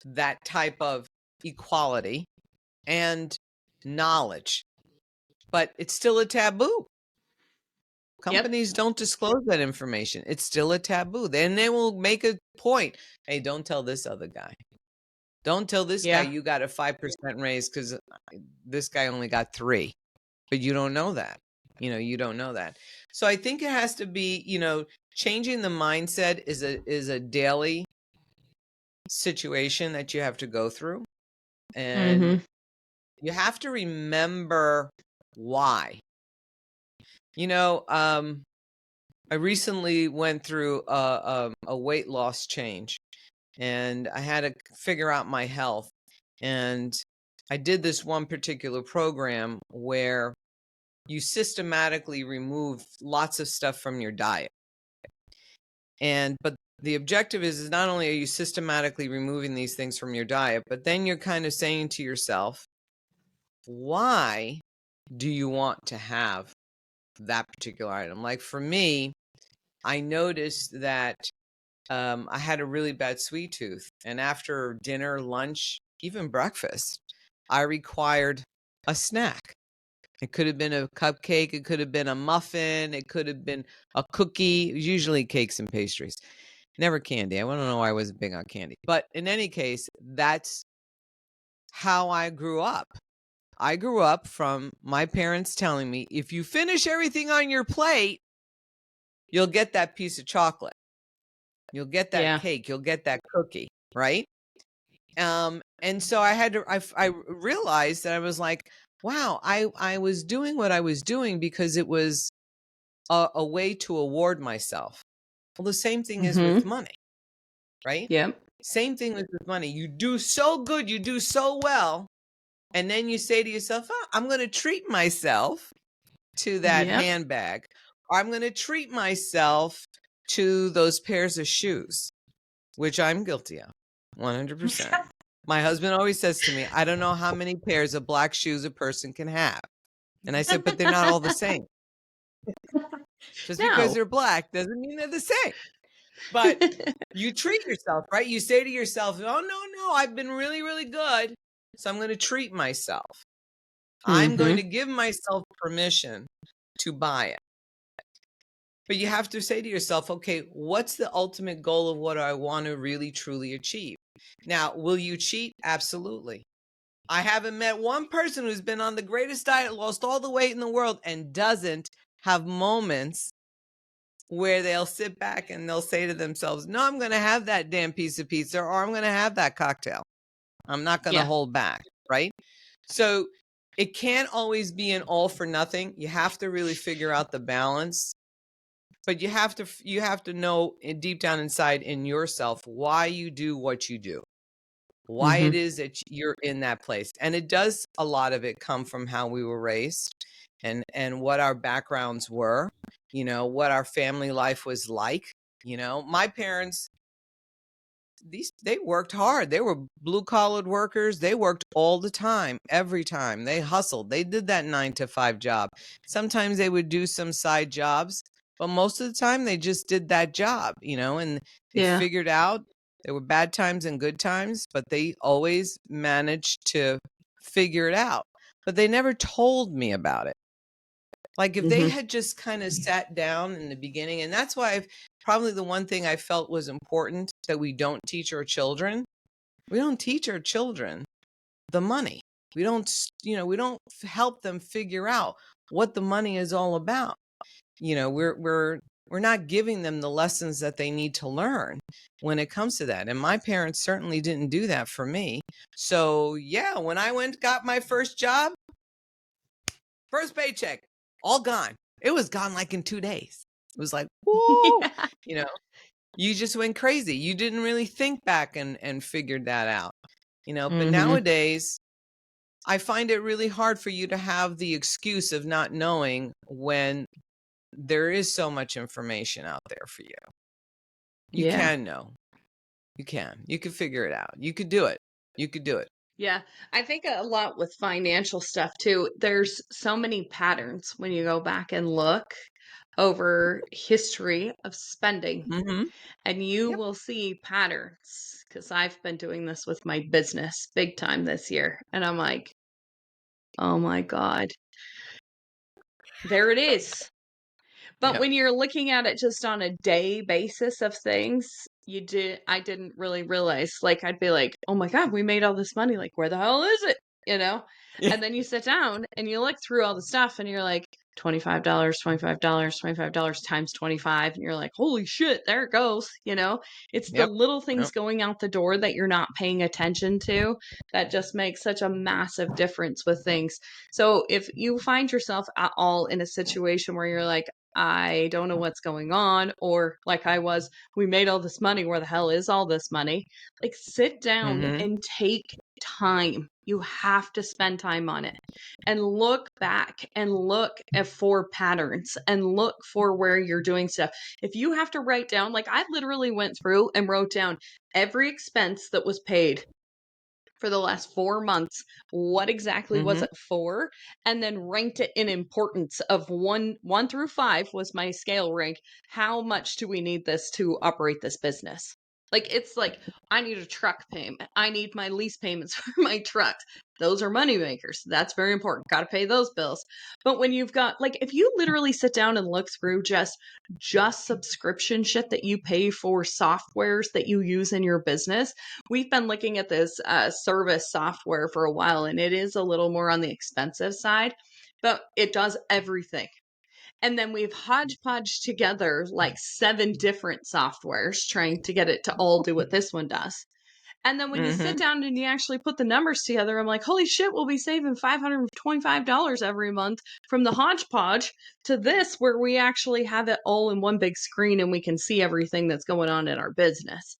that type of equality and knowledge. But it's still a taboo. Companies don't disclose that information. It's still a taboo. Then they will make a point. Hey, don't tell this other guy. Don't tell this guy you got a 5% raise because this guy only got 3. But you don't know that. You don't know that. So I think it has to be, changing the mindset is a daily situation that you have to go through. And you have to remember why. I recently went through a weight loss change, and I had to figure out my health. And I did this one particular program where you systematically remove lots of stuff from your diet. But the objective is not only are you systematically removing these things from your diet, but then you're kind of saying to yourself, why do you want to have that particular item? Like for me, I noticed that I had a really bad sweet tooth. And after dinner, lunch, even breakfast, I required a snack. It could have been a cupcake. It could have been a muffin. It could have been a cookie, usually cakes and pastries. Never candy. I don't know why I wasn't big on candy. But in any case, that's how I grew up. I grew up from my parents telling me, if you finish everything on your plate, you'll get that piece of chocolate. You'll get that cake. You'll get that cookie, right? And so I realized that I was like, wow, I was doing what I was doing because it was a way to award myself. Well, the same thing is with money, right? Yep. Same thing with money. You do so good, you do so well, and then you say to yourself, oh, I'm going to treat myself to that handbag, or I'm going to treat myself to those pairs of shoes, which I'm guilty of, 100%. My husband always says to me, I don't know how many pairs of black shoes a person can have. And I said, but they're not all the same. Just because they're black doesn't mean they're the same. But you treat yourself, right? You say to yourself, oh, no, I've been really, really good. So I'm going to treat myself. I'm going to give myself permission to buy it. But you have to say to yourself, okay, what's the ultimate goal of what I want to really, truly achieve? Now, will you cheat? Absolutely. I haven't met one person who's been on the greatest diet, lost all the weight in the world, and doesn't have moments where they'll sit back and they'll say to themselves, no, I'm going to have that damn piece of pizza, or I'm going to have that cocktail. I'm not going to hold back, right? So it can't always be an all for nothing. You have to really figure out the balance. But you have to know deep down inside in yourself why you do what you do, why it is that you're in that place. And it does, a lot of it come from how we were raised and what our backgrounds were, what our family life was like. My parents, they worked hard. They were blue-collared workers. They worked all the time, every time. They hustled. They did that 9-to-5 job. Sometimes they would do some side jobs, but most of the time they just did that job, and they figured out there were bad times and good times, but they always managed to figure it out. But they never told me about it. Like if they had just kind of sat down in the beginning, and that's why probably the one thing I felt was important that we don't teach our children. We don't teach our children the money. We don't help them figure out what the money is all about. We're not giving them the lessons that they need to learn when it comes to that. And my parents certainly didn't do that for me. So yeah, when I got my first job, first paycheck, all gone. It was gone like in 2 days. It was like, whoa, you just went crazy. You didn't really think back and figured that out, but nowadays I find it really hard for you to have the excuse of not knowing when there is so much information out there for you. You Yeah. can know. You can. You can figure it out. You could do it. You could do it. Yeah. I think a lot with financial stuff too. There's so many patterns when you go back and look over history of spending, Mhm. and you Yep. will see patterns because I've been doing this with my business big time this year. And I'm like, oh my God, there it is. But Yep. when you're looking at it just on a day basis of things, I didn't really realize. Like, I'd be like, oh my God, we made all this money. Like, where the hell is it? You know? Yeah. And then you sit down and you look through all the stuff and you're like, $25, $25, $25 times 25. And you're like, holy shit, there it goes. You know, it's the Yep. little things Yep. going out the door that you're not paying attention to that just makes such a massive difference with things. So if you find yourself at all in a situation where you're like, I don't know what's going on, or like I was, we made all this money. Where the hell is all this money? Like, sit down Mhm. and take time. You have to spend time on it and look back and look for patterns and look for where you're doing stuff. If you have to write down, like I literally went through and wrote down every expense that was paid for the last 4 months, what exactly was Mhm. it for, and then ranked it in importance of one through five was my scale rank. How much do we need this to operate this business? Like, it's like, I need a truck payment, I need my lease payments for my trucks. Those are money makers. That's very important. Got to pay those bills. But when you've got, like, if you literally sit down and look through just subscription shit that you pay for softwares that you use in your business. We've been looking at this service software for a while, and it is a little more on the expensive side, but it does everything. And then we've hodgepodge together like 7 different softwares trying to get it to all do what this one does. And then when you sit Mhm. down and you actually put the numbers together, I'm like, holy shit, we'll be saving $525 every month from the hodgepodge to this, where we actually have it all in one big screen and we can see everything that's going on in our business.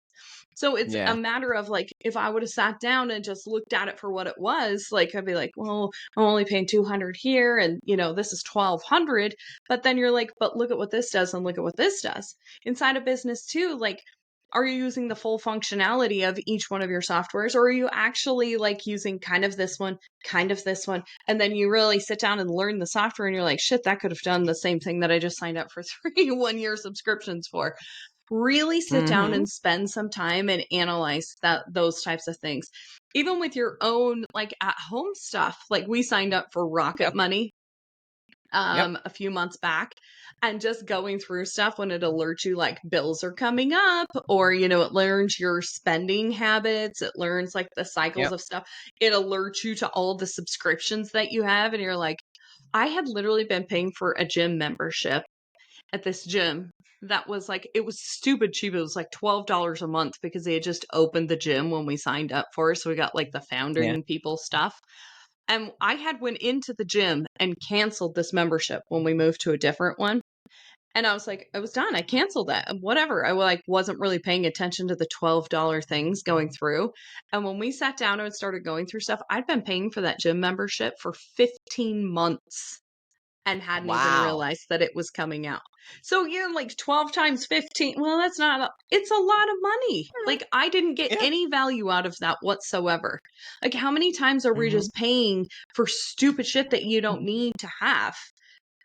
So it's a Yeah. matter of like, if I would have sat down and just looked at it for what it was, like I'd be like, well, I'm only paying 200 here and this is 1200. But then you're like, but look at what this does and look at what this does. Inside a business too, like, are you using the full functionality of each one of your softwares, or are you actually like using kind of this one, kind of this one? And then you really sit down and learn the software and you're like, shit, that could have done the same thing that I just signed up for 3 1-year subscriptions for. Really sit down Mhm. and spend some time and analyze those types of things. Even with your own like at home stuff, like we signed up for Rocket Yep. Money Yep. a few months back, and just going through stuff when it alerts you like bills are coming up, or it learns your spending habits, it learns like the cycles Yep. of stuff, it alerts you to all the subscriptions that you have, and you're like, I had literally been paying for a gym membership at this gym that was like, it was stupid cheap. It was like $12 a month because they had just opened the gym when we signed up for it. So we got like the Yeah. founding people stuff. And I had went into the gym and canceled this membership when we moved to a different one. And I was like, I was done. I canceled that. And whatever. I like wasn't really paying attention to the $12 things going through. And when we sat down and started going through stuff, I'd been paying for that gym membership for 15 months and hadn't even Wow. realized that it was coming out. So you're like 12 times 15. Well, that's not, it's a lot of money. Like, I didn't get Yeah. any value out of that whatsoever. Like, how many times are we Mhm. just paying for stupid shit that you don't need to have?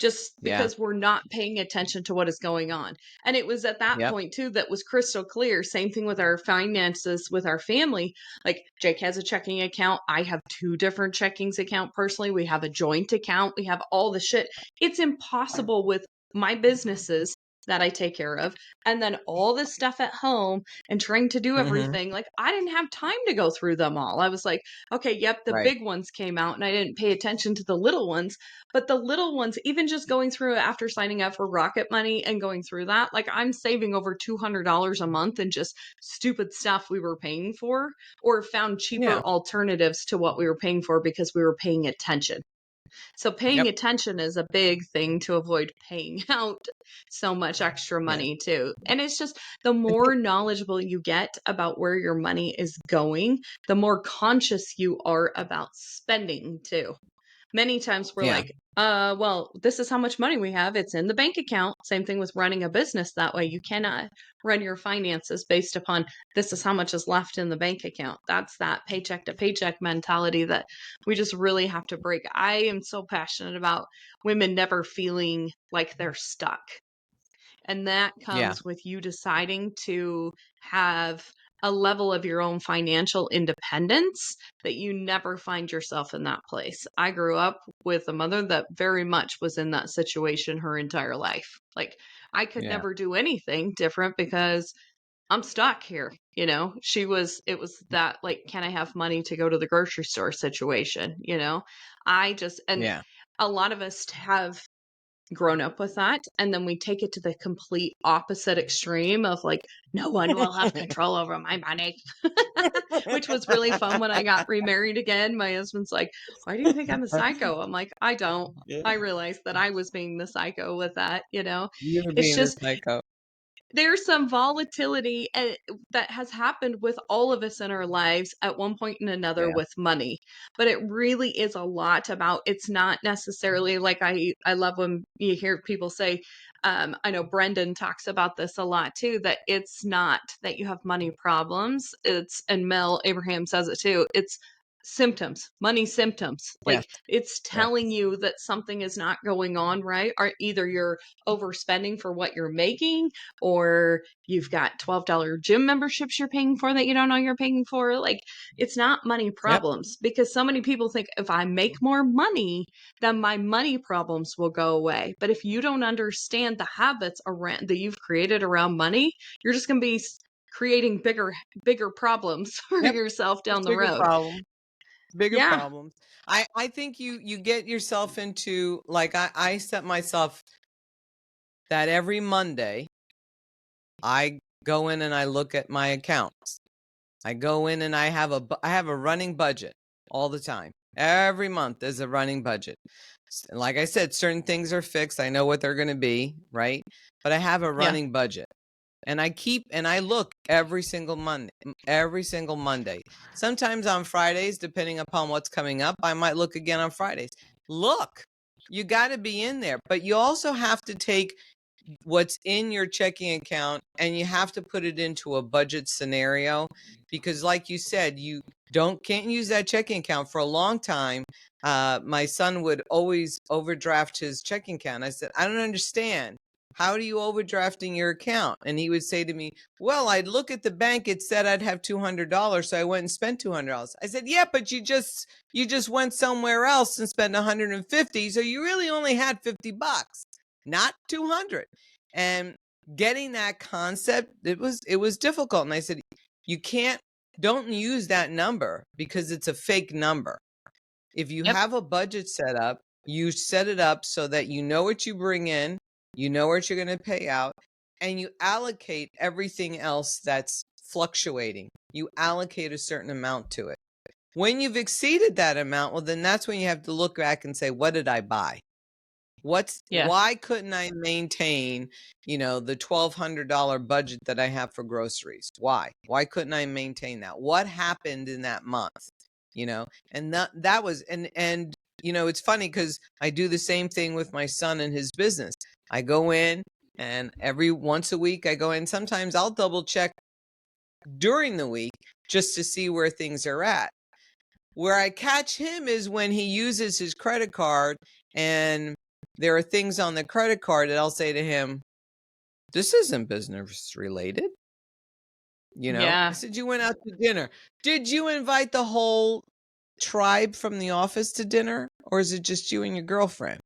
Just Yeah. because we're not paying attention to what is going on. And it was at that Yep. point too that was crystal clear. Same thing with our finances with our family. Like, Jake has a checking account. I have 2 different checkings account personally. We have a joint account. We have all the shit. It's impossible with my businesses that I take care of, and then all this stuff at home and trying to do Mhm. everything. Like, I didn't have time to go through them all. I was like, okay, yep, the Right. big ones came out and I didn't pay attention to the little ones. But the little ones, even just going through it after signing up for Rocket Money and going through that, like, I'm saving over $200 a month in just stupid stuff we were paying for, or found Yeah. cheaper alternatives to what we were paying for because we were paying attention. So paying Yep. attention is a big thing to avoid paying out so much extra Yeah. money too. And it's just, the I think more knowledgeable you get about where your money is going, the more conscious you are about spending too. Many times we're Yeah. like, well, this is how much money we have. It's in the bank account. Same thing with running a business that way. You cannot run your finances based upon this is how much is left in the bank account. That's that paycheck to paycheck mentality that we just really have to break. I am so passionate about women never feeling like they're stuck. And that Yeah. comes with you deciding to have a level of your own financial independence that you never find yourself in that place. I grew up with a mother that very much was in that situation her entire life. Like, I could Yeah. never do anything different because I'm stuck here. It was that, like, can I have money to go to the grocery store situation? And Yeah. a lot of us have grown up with that, and then we take it to the complete opposite extreme of like, no one will have control over my money. Which was really fun when I got remarried again. My husband's like, why do you think I'm a psycho? I'm like, I don't. Yeah. I realized that I was being the psycho with that. You were It's being the just psycho. there's some volatility that has happened with all of us in our lives at one point and another Yeah. with money, but it really is a lot about, it's not necessarily like, I love when you hear people say, I know Brendan talks about this a lot too, that it's not that you have money problems, and Mel Abraham says it too, it's symptoms, money symptoms. Yes. Like, it's Yes. telling you that something is not going on right, or either you're overspending for what you're making, or you've got $12 gym memberships you're paying for that you don't know you're paying for. Like, it's not money Yep. problems, because so many people think if I make more money, then my money problems will go away. But if you don't understand the habits around that you've created around money, you're just going to be creating bigger problems for Yep. yourself down Just the bigger road. problem. Bigger Yeah. problems. I think you get yourself into, like, I set myself that every Monday I go in and I look at my accounts. I go in and I have a running budget all the time. Every month there's a running budget. Like I said, certain things are fixed. I know what they're going to be, right? But I have a Yeah. running budget. And I look every single Monday. Sometimes on Fridays, depending upon what's coming up, I might look again on Fridays. Look, you got to be in there, but you also have to take what's in your checking account and you have to put it into a budget scenario, because like you said, you can't use that checking account for a long time. My son would always overdraft his checking account. I said, I don't understand. How do you overdrafting your account? And he would say to me, well, I'd look at the bank. It said I'd have $200. So I went and spent $200. I said, yeah, but you just went somewhere else and spent 150. So you really only had $50, not 200. And getting that concept, it was difficult. And I said, don't use that number because it's a fake number. If you Yep. have a budget set up, you set it up so that you know what you bring in, you know what you're going to pay out, and you allocate everything else that's fluctuating. You allocate a certain amount to it. When you've exceeded that amount, well, then that's when you have to look back and say, what did I buy? Yeah. Why couldn't I maintain, the $1,200 budget that I have for groceries? Why couldn't I maintain that? What happened in that month? And that was, and it's funny because I do the same thing with my son and his business. I go in and every once a week I go in. Sometimes I'll double check during the week just to see where things are at. Where I catch him is when he uses his credit card and there are things on the credit card that I'll say to him, this isn't business related. I Yeah. said, you went out to dinner. Did you invite the whole tribe from the office to dinner, or is it just you and your girlfriend?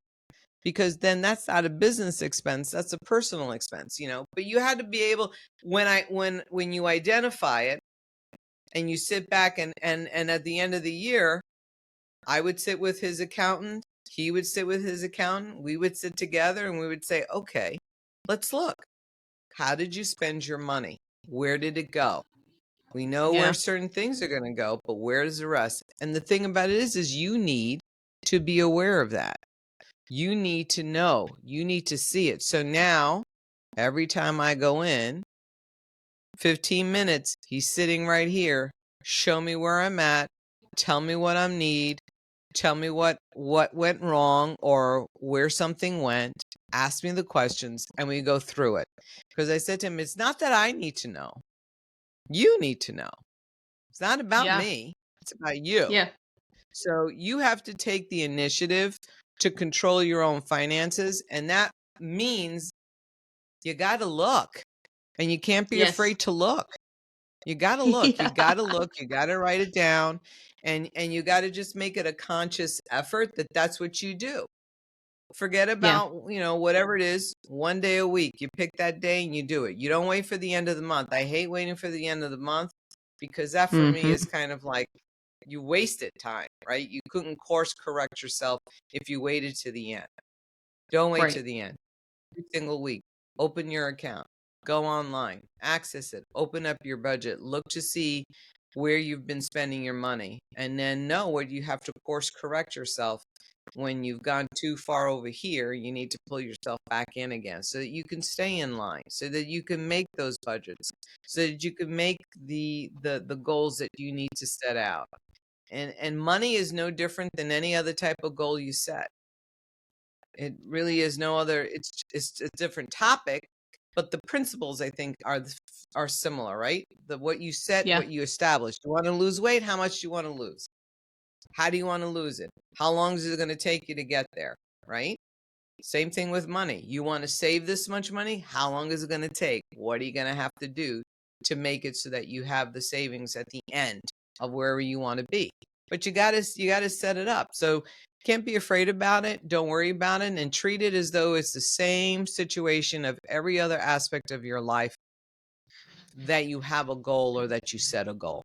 Because then that's not a business expense, that's a personal expense, but you had to be able, when you identify it and you sit back and at the end of the year, I would sit with his accountant, he would sit with his accountant, we would sit together and we would say, okay, let's look. How did you spend your money? Where did it go? We know where Yeah. certain things are going to go, but where does the rest? And the thing about it is you need to be aware of that. You need to know. You need to see it. So now, every time I go in, 15 minutes, he's sitting right here. Show me where I'm at. Tell me what I need. tell me what went wrong or where something went, ask me the questions, and we go through it. Because I said to him, it's not that I need to know. You need to know. It's not about Yeah. me. It's about you. Yeah. So you have to take the initiative to control your own finances. And that means you got to look, and you can't be Yes. afraid to look. You got to look, you got to look, you got to write it down, and you got to just make it a conscious effort that that's what you do. Forget Yeah. about, whatever it is, one day a week. You pick that day and you do it. You don't wait for the end of the month. I hate waiting for the end of the month because that for me Mhm. is kind of like you wasted time, right? You couldn't course correct yourself if you waited to the end. Don't wait to Right. the end. Every single week, open your account, go online, access it, open up your budget, look to see where you've been spending your money, and then know where you have to course correct yourself. When you've gone too far over here, you need to pull yourself back in again so that you can stay in line, so that you can make those budgets, so that you can make the goals that you need to set out. And money is no different than any other type of goal you set. It really is no other. It's a different topic, but the principles I think are similar, right? What you set, Yeah. what you establish. You want to lose weight? How much do you want to lose? How do you want to lose it? How long is it going to take you to get there, right? Same thing with money. You want to save this much money? How long is it going to take? What are you going to have to do to make it so that you have the savings at the end of wherever you want to be? But you got to set it up. So can't be afraid about it. Don't worry about it, and treat it as though it's the same situation of every other aspect of your life that you have a goal or that you set a goal.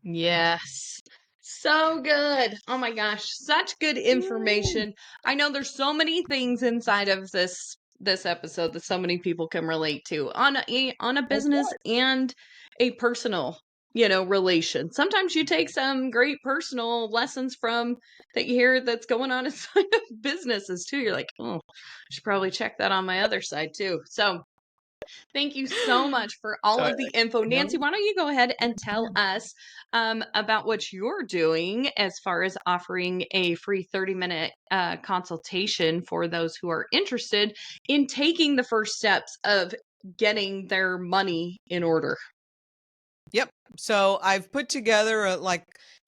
Yes. So good. Oh my gosh, such good information. I know there's so many things inside of this episode that so many people can relate to on a Of business course. and a personal, relation. Sometimes you take some great personal lessons from that you hear that's going on inside of businesses too. You're like, "Oh, I should probably check that on my other side too." So, thank you so much for all So, of the info. no, Nancy, why don't you go ahead and tell us about what you're doing as far as offering a free 30-minute consultation for those who are interested in taking the first steps of getting their money in order? Yep. So I've put together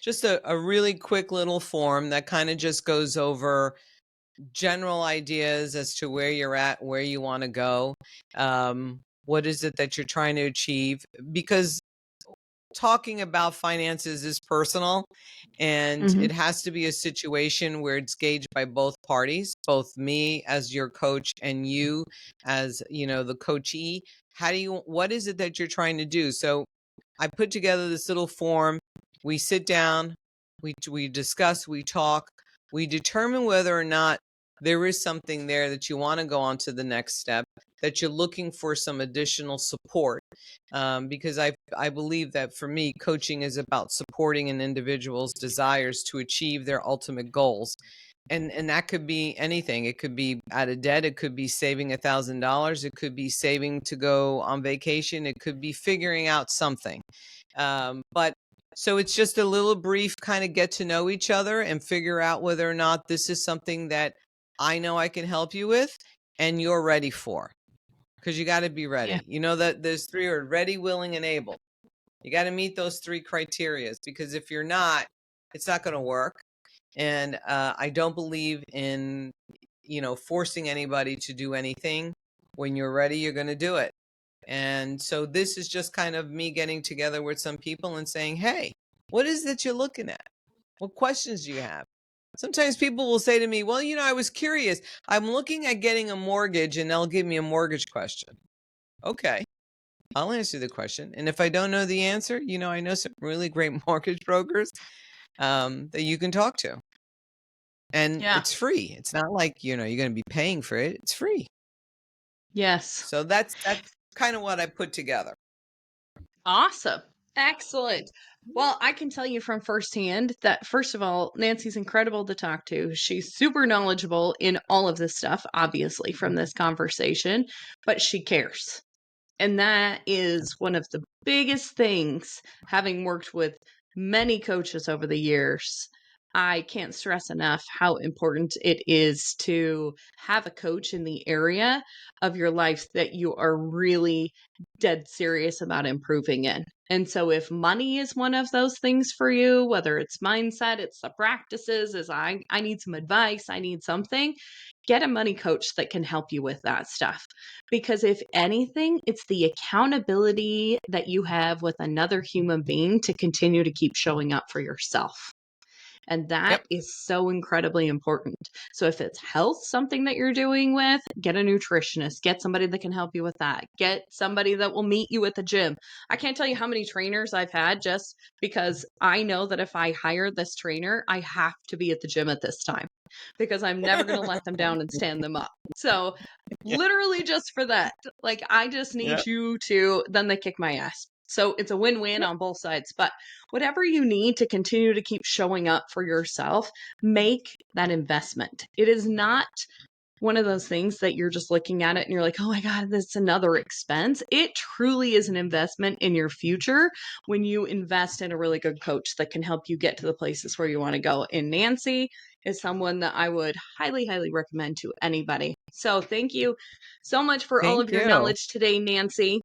just a really quick little form that kind of just goes over general ideas as to where you're at, where you want to go. What is it that you're trying to achieve? Because talking about finances is personal, and Hmm. it has to be a situation where it's gauged by both parties, both me as your coach and you as, the coachee. What is it that you're trying to do? So I put together this little form. We sit down, we discuss, we talk, we determine whether or not there is something there that you want to go on to the next step, that you're looking for some additional support. Because I believe that for me, coaching is about supporting an individual's desires to achieve their ultimate goals. And that could be anything. It could be out of debt. It could be saving $1,000. It could be saving to go on vacation. It could be figuring out something. But so it's just a little brief kind of get to know each other and figure out whether or not this is something that I know I can help you with and you're ready for. Because you got to be Yeah. ready. You know that there's three: are ready, willing, and able. You got to meet those three criteria, because if you're not, it's not going to work. And I don't believe in, forcing anybody to do anything. When you're ready, you're going to do it. And so this is just kind of me getting together with some people and saying, hey, what is it you're looking at? What questions do you have? Sometimes people will say to me, well, I was curious. I'm looking at getting a mortgage, and they'll give me a mortgage question. Okay, I'll answer the question. And if I don't know the answer, I know some really great mortgage brokers that you can talk to. And Yeah. it's free. It's not like, you're going to be paying for it. It's free. Yes. So that's kind of what I put together. Awesome. Excellent. Well, I can tell you from firsthand that, first of all, Nancy's incredible to talk to. She's super knowledgeable in all of this stuff, obviously, from this conversation, but she cares. And that is one of the biggest things, having worked with many coaches over the years. I can't stress enough how important it is to have a coach in the area of your life that you are really dead serious about improving in. And so if money is one of those things for you, whether it's mindset, it's the practices, is I need some advice, I need something, get a money coach that can help you with that stuff. Because if anything, it's the accountability that you have with another human being to continue to keep showing up for yourself. And that Yep. is so incredibly important. So if it's health, something that you're doing with, get a nutritionist, get somebody that can help you with that. Get somebody that will meet you at the gym. I can't tell you how many trainers I've had just because I know that if I hire this trainer, I have to be at the gym at this time because I'm never going to let them down and stand them up. So Yeah. literally just for that, like I just need Yeah. you to, then they kick my ass. So it's a win-win Yep. on both sides. But whatever you need to continue to keep showing up for yourself, make that investment. It is not one of those things that you're just looking at it and you're like, oh my God, that's another expense. It truly is an investment in your future when you invest in a really good coach that can help you get to the places where you want to go. And Nancy is someone that I would highly, highly recommend to anybody. So thank you so much for all of Thank your you. knowledge today, Nancy.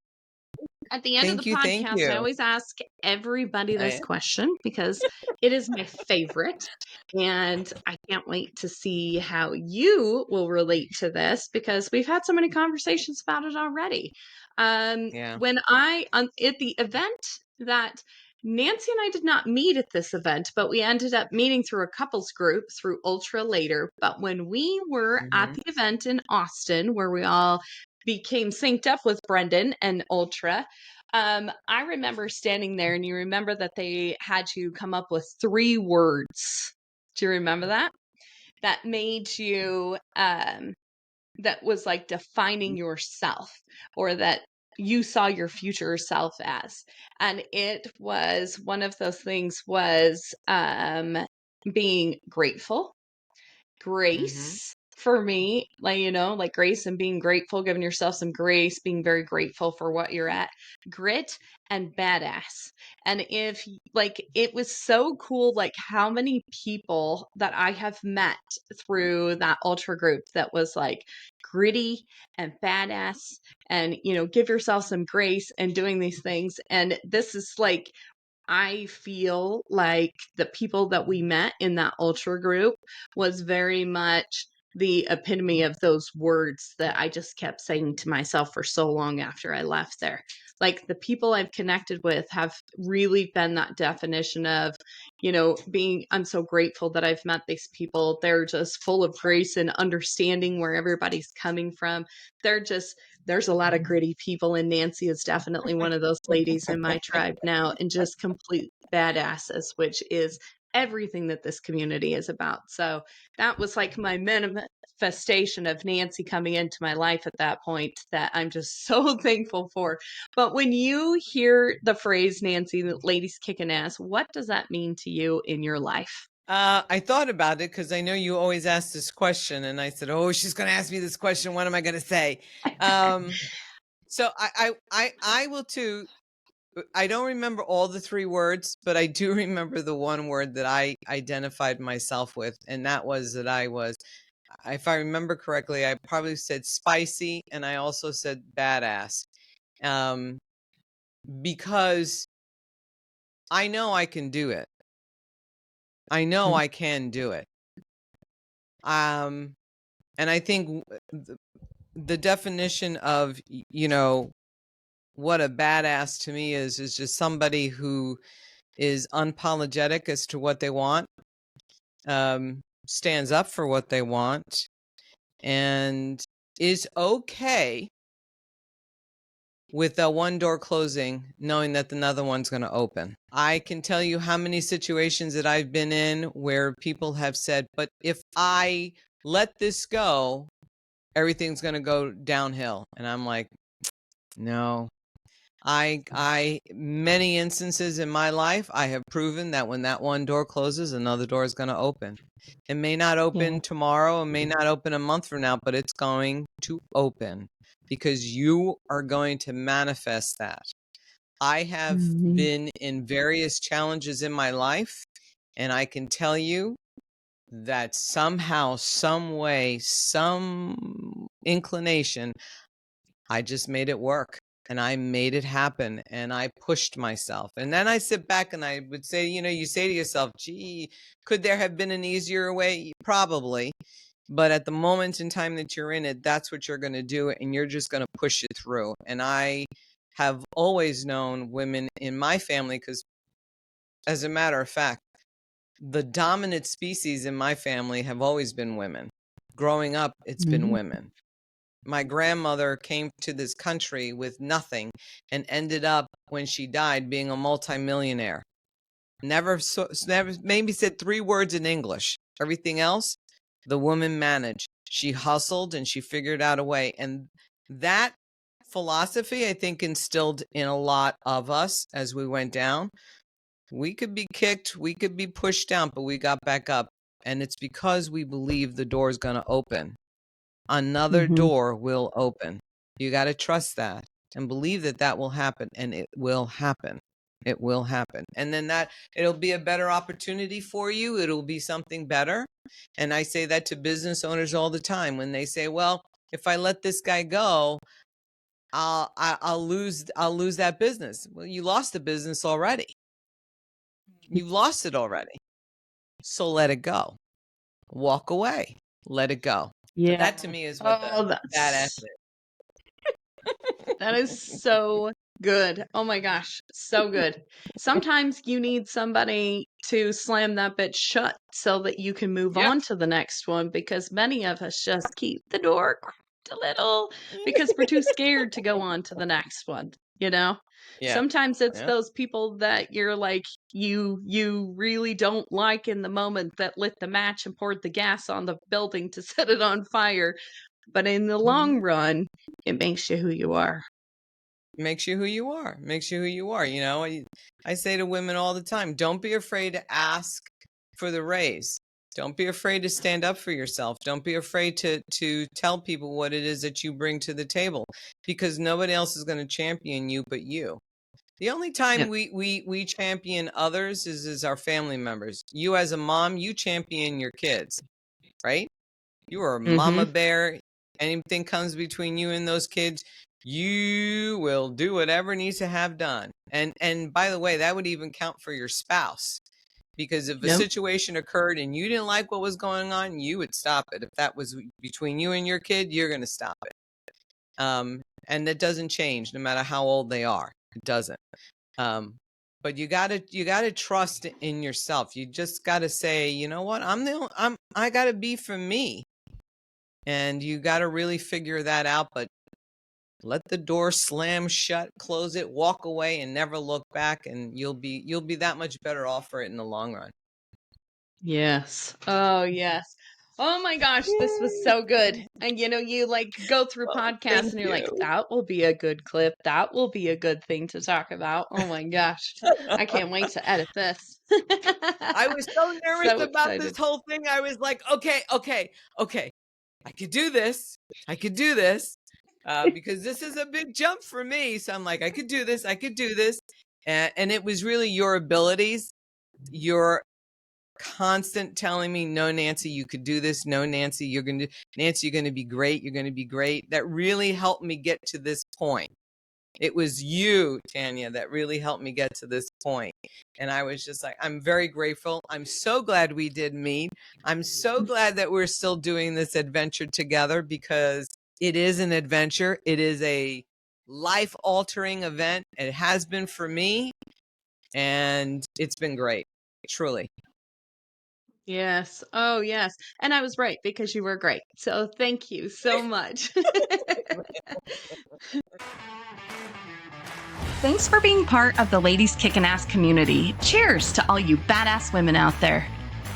At the end of the Thank you. Thank podcast, I you. always ask everybody this I, question because it is my favorite. And I can't wait to see how you will relate to this because we've had so many conversations about it already. yeah. When at the event that Nancy and I did not meet at this event, but we ended up meeting through a couples group through Ultra later. But when we were at Hmm. the event in Austin, where we all became synced up with Brendan and Ultra, I remember standing there, and you remember that they had to come up with 3 words. Do you remember that? That made you, that was like defining yourself, or that you saw your future self as. And it was one of those things was being grateful, Hmm. grace for me, like, like grace and being grateful, giving yourself some grace, being very grateful for what you're at, grit, and badass. And if like it was so cool, like how many people that I have met through that ultra group that was like gritty and badass and give yourself some grace and doing these things. And this is like, I feel like the people that we met in that ultra group was very much the epitome of those words that I just kept saying to myself for so long after I left there. Like the people I've connected with have really been that definition of, I'm so grateful that I've met these people. They're just full of grace and understanding where everybody's coming from. There's a lot of gritty people, and Nancy is definitely one of those ladies in my tribe now, and just complete badasses, which is everything that this community is about. So that was like my manifestation of Nancy coming into my life at that point that I'm just so thankful for. But when you hear the phrase, Nancy, ladies kicking ass, what does that mean to you in your life? I thought about it because I know you always ask this question, and I said, "Oh, she's going to ask me this question. What am I going to say?" So I will too. I don't remember all the 3 words, but I do remember the one word that I identified myself with, and that was that I was, if I remember correctly, I probably said spicy, and I also said badass, um, because I know I can do it. I know I can do it. And I think the definition of, what a badass to me is just somebody who is unapologetic as to what they want, stands up for what they want, and is okay with the one door closing, knowing that another one's going to open. I can tell you how many situations that I've been in where people have said, but if I let this go, everything's going to go downhill. And I'm like, no. Many instances in my life, I have proven that when that one door closes, another door is going to open. It may not open tomorrow, it may not open a month from now, but it's going to open because you are going to manifest that. I have Mhm. been in various challenges in my life, And I can tell you that somehow, some way, some inclination, I just made it work and I made it happen and I pushed myself. And then I sit back and I would say, you say to yourself, gee, could there have been an easier way? Probably. But at the moment in time that you're in it, that's what you're going to do. And you're just going to push it through. And I have always known women in my family, because as a matter of fact, the dominant species in my family have always been women. Growing up, it's been women. My grandmother came to this country with nothing and ended up, when she died, being a multimillionaire. Never maybe said 3 words in English. Everything else, the woman managed. She hustled and she figured out a way. And that philosophy, I think, instilled in a lot of us as we went down. We could be kicked, we could be pushed down, but we got back up. And it's because we believe the door is going to open. Another door will open. You got to trust that and believe that that will happen, and it will happen. It will happen. And then it'll be a better opportunity for you. It'll be something better. And I say that to business owners all the time when they say, well, if I let this guy go, I'll lose that business. Well, you lost the business already. You lost it already. So let it go. Walk away. Let it go. Yeah. So that to me is what badass is. That is so good. Oh my gosh, so good. Sometimes you need somebody to slam that bitch shut so that you can move on to the next one, because many of us just keep the door cracked a little because we're too scared to go on to the next one, Yeah. Sometimes it's those people that you're like, you really don't like in the moment that lit the match and poured the gas on the building to set it on fire. But in the long run, it makes you who you are. Makes you who you are. Makes you who you are. I say to women all the time, don't be afraid to ask for the raise. Don't be afraid to stand up for yourself. Don't be afraid to tell people what it is that you bring to the table, because nobody else is going to champion you but you. The only time we champion others is our family members. You as a mom, you champion your kids, right? You are a mama bear. Anything comes between you and those kids, you will do whatever needs to have done. And by the way, that would even count for your spouse. Because if a situation occurred and you didn't like what was going on, you would stop it. If that was between you and your kid, you're going to stop it. And that doesn't change no matter how old they are. It doesn't. But you gotta trust in yourself. You just gotta say, you know what, I gotta be for me. And you gotta really figure that out. But let the door slam shut, close it, walk away, and never look back, and you'll be that much better off for it in the long run. Yes. Oh, yes. Oh my gosh, this was so good. And you like go through podcasts and you're like, that will be a good clip. That will be a good thing to talk about. Oh my gosh. I can't wait to edit this. I was so nervous about this whole thing. I was like, okay. I could do this. Because this is a big jump for me. So I'm like, I could do this. And it was really your abilities, your constant telling me, no, Nancy, you could do this. No, Nancy, you're going to be great. You're going to be great. That really helped me get to this point. It was you, Tanya, that really helped me get to this point. And I was just like, I'm very grateful. I'm so glad we did meet. I'm so glad that we're still doing this adventure together, because it is an adventure. It is a life-altering event. It has been for me, and it's been great, truly. Yes. Oh, yes. And I was right, because you were great. So thank you so much. Thanks for being part of the Ladies Kickin' Ass community. Cheers to all you badass women out there.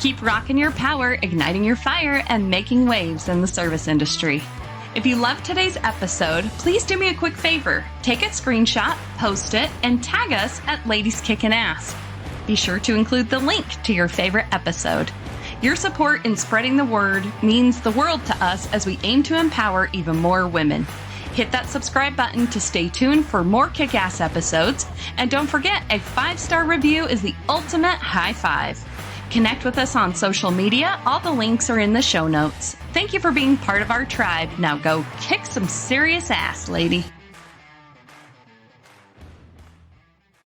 Keep rocking your power, igniting your fire, and making waves in the service industry. If you loved today's episode, please do me a quick favor. Take a screenshot, post it, and tag us at Ladies Kickin' Ass. Be sure to include the link to your favorite episode. Your support in spreading the word means the world to us as we aim to empower even more women. Hit that subscribe button to stay tuned for more kick-ass episodes. And don't forget, a 5-star review is the ultimate high five. Connect with us on social media. All the links are in the show notes. Thank you for being part of our tribe. Now go kick some serious ass, lady.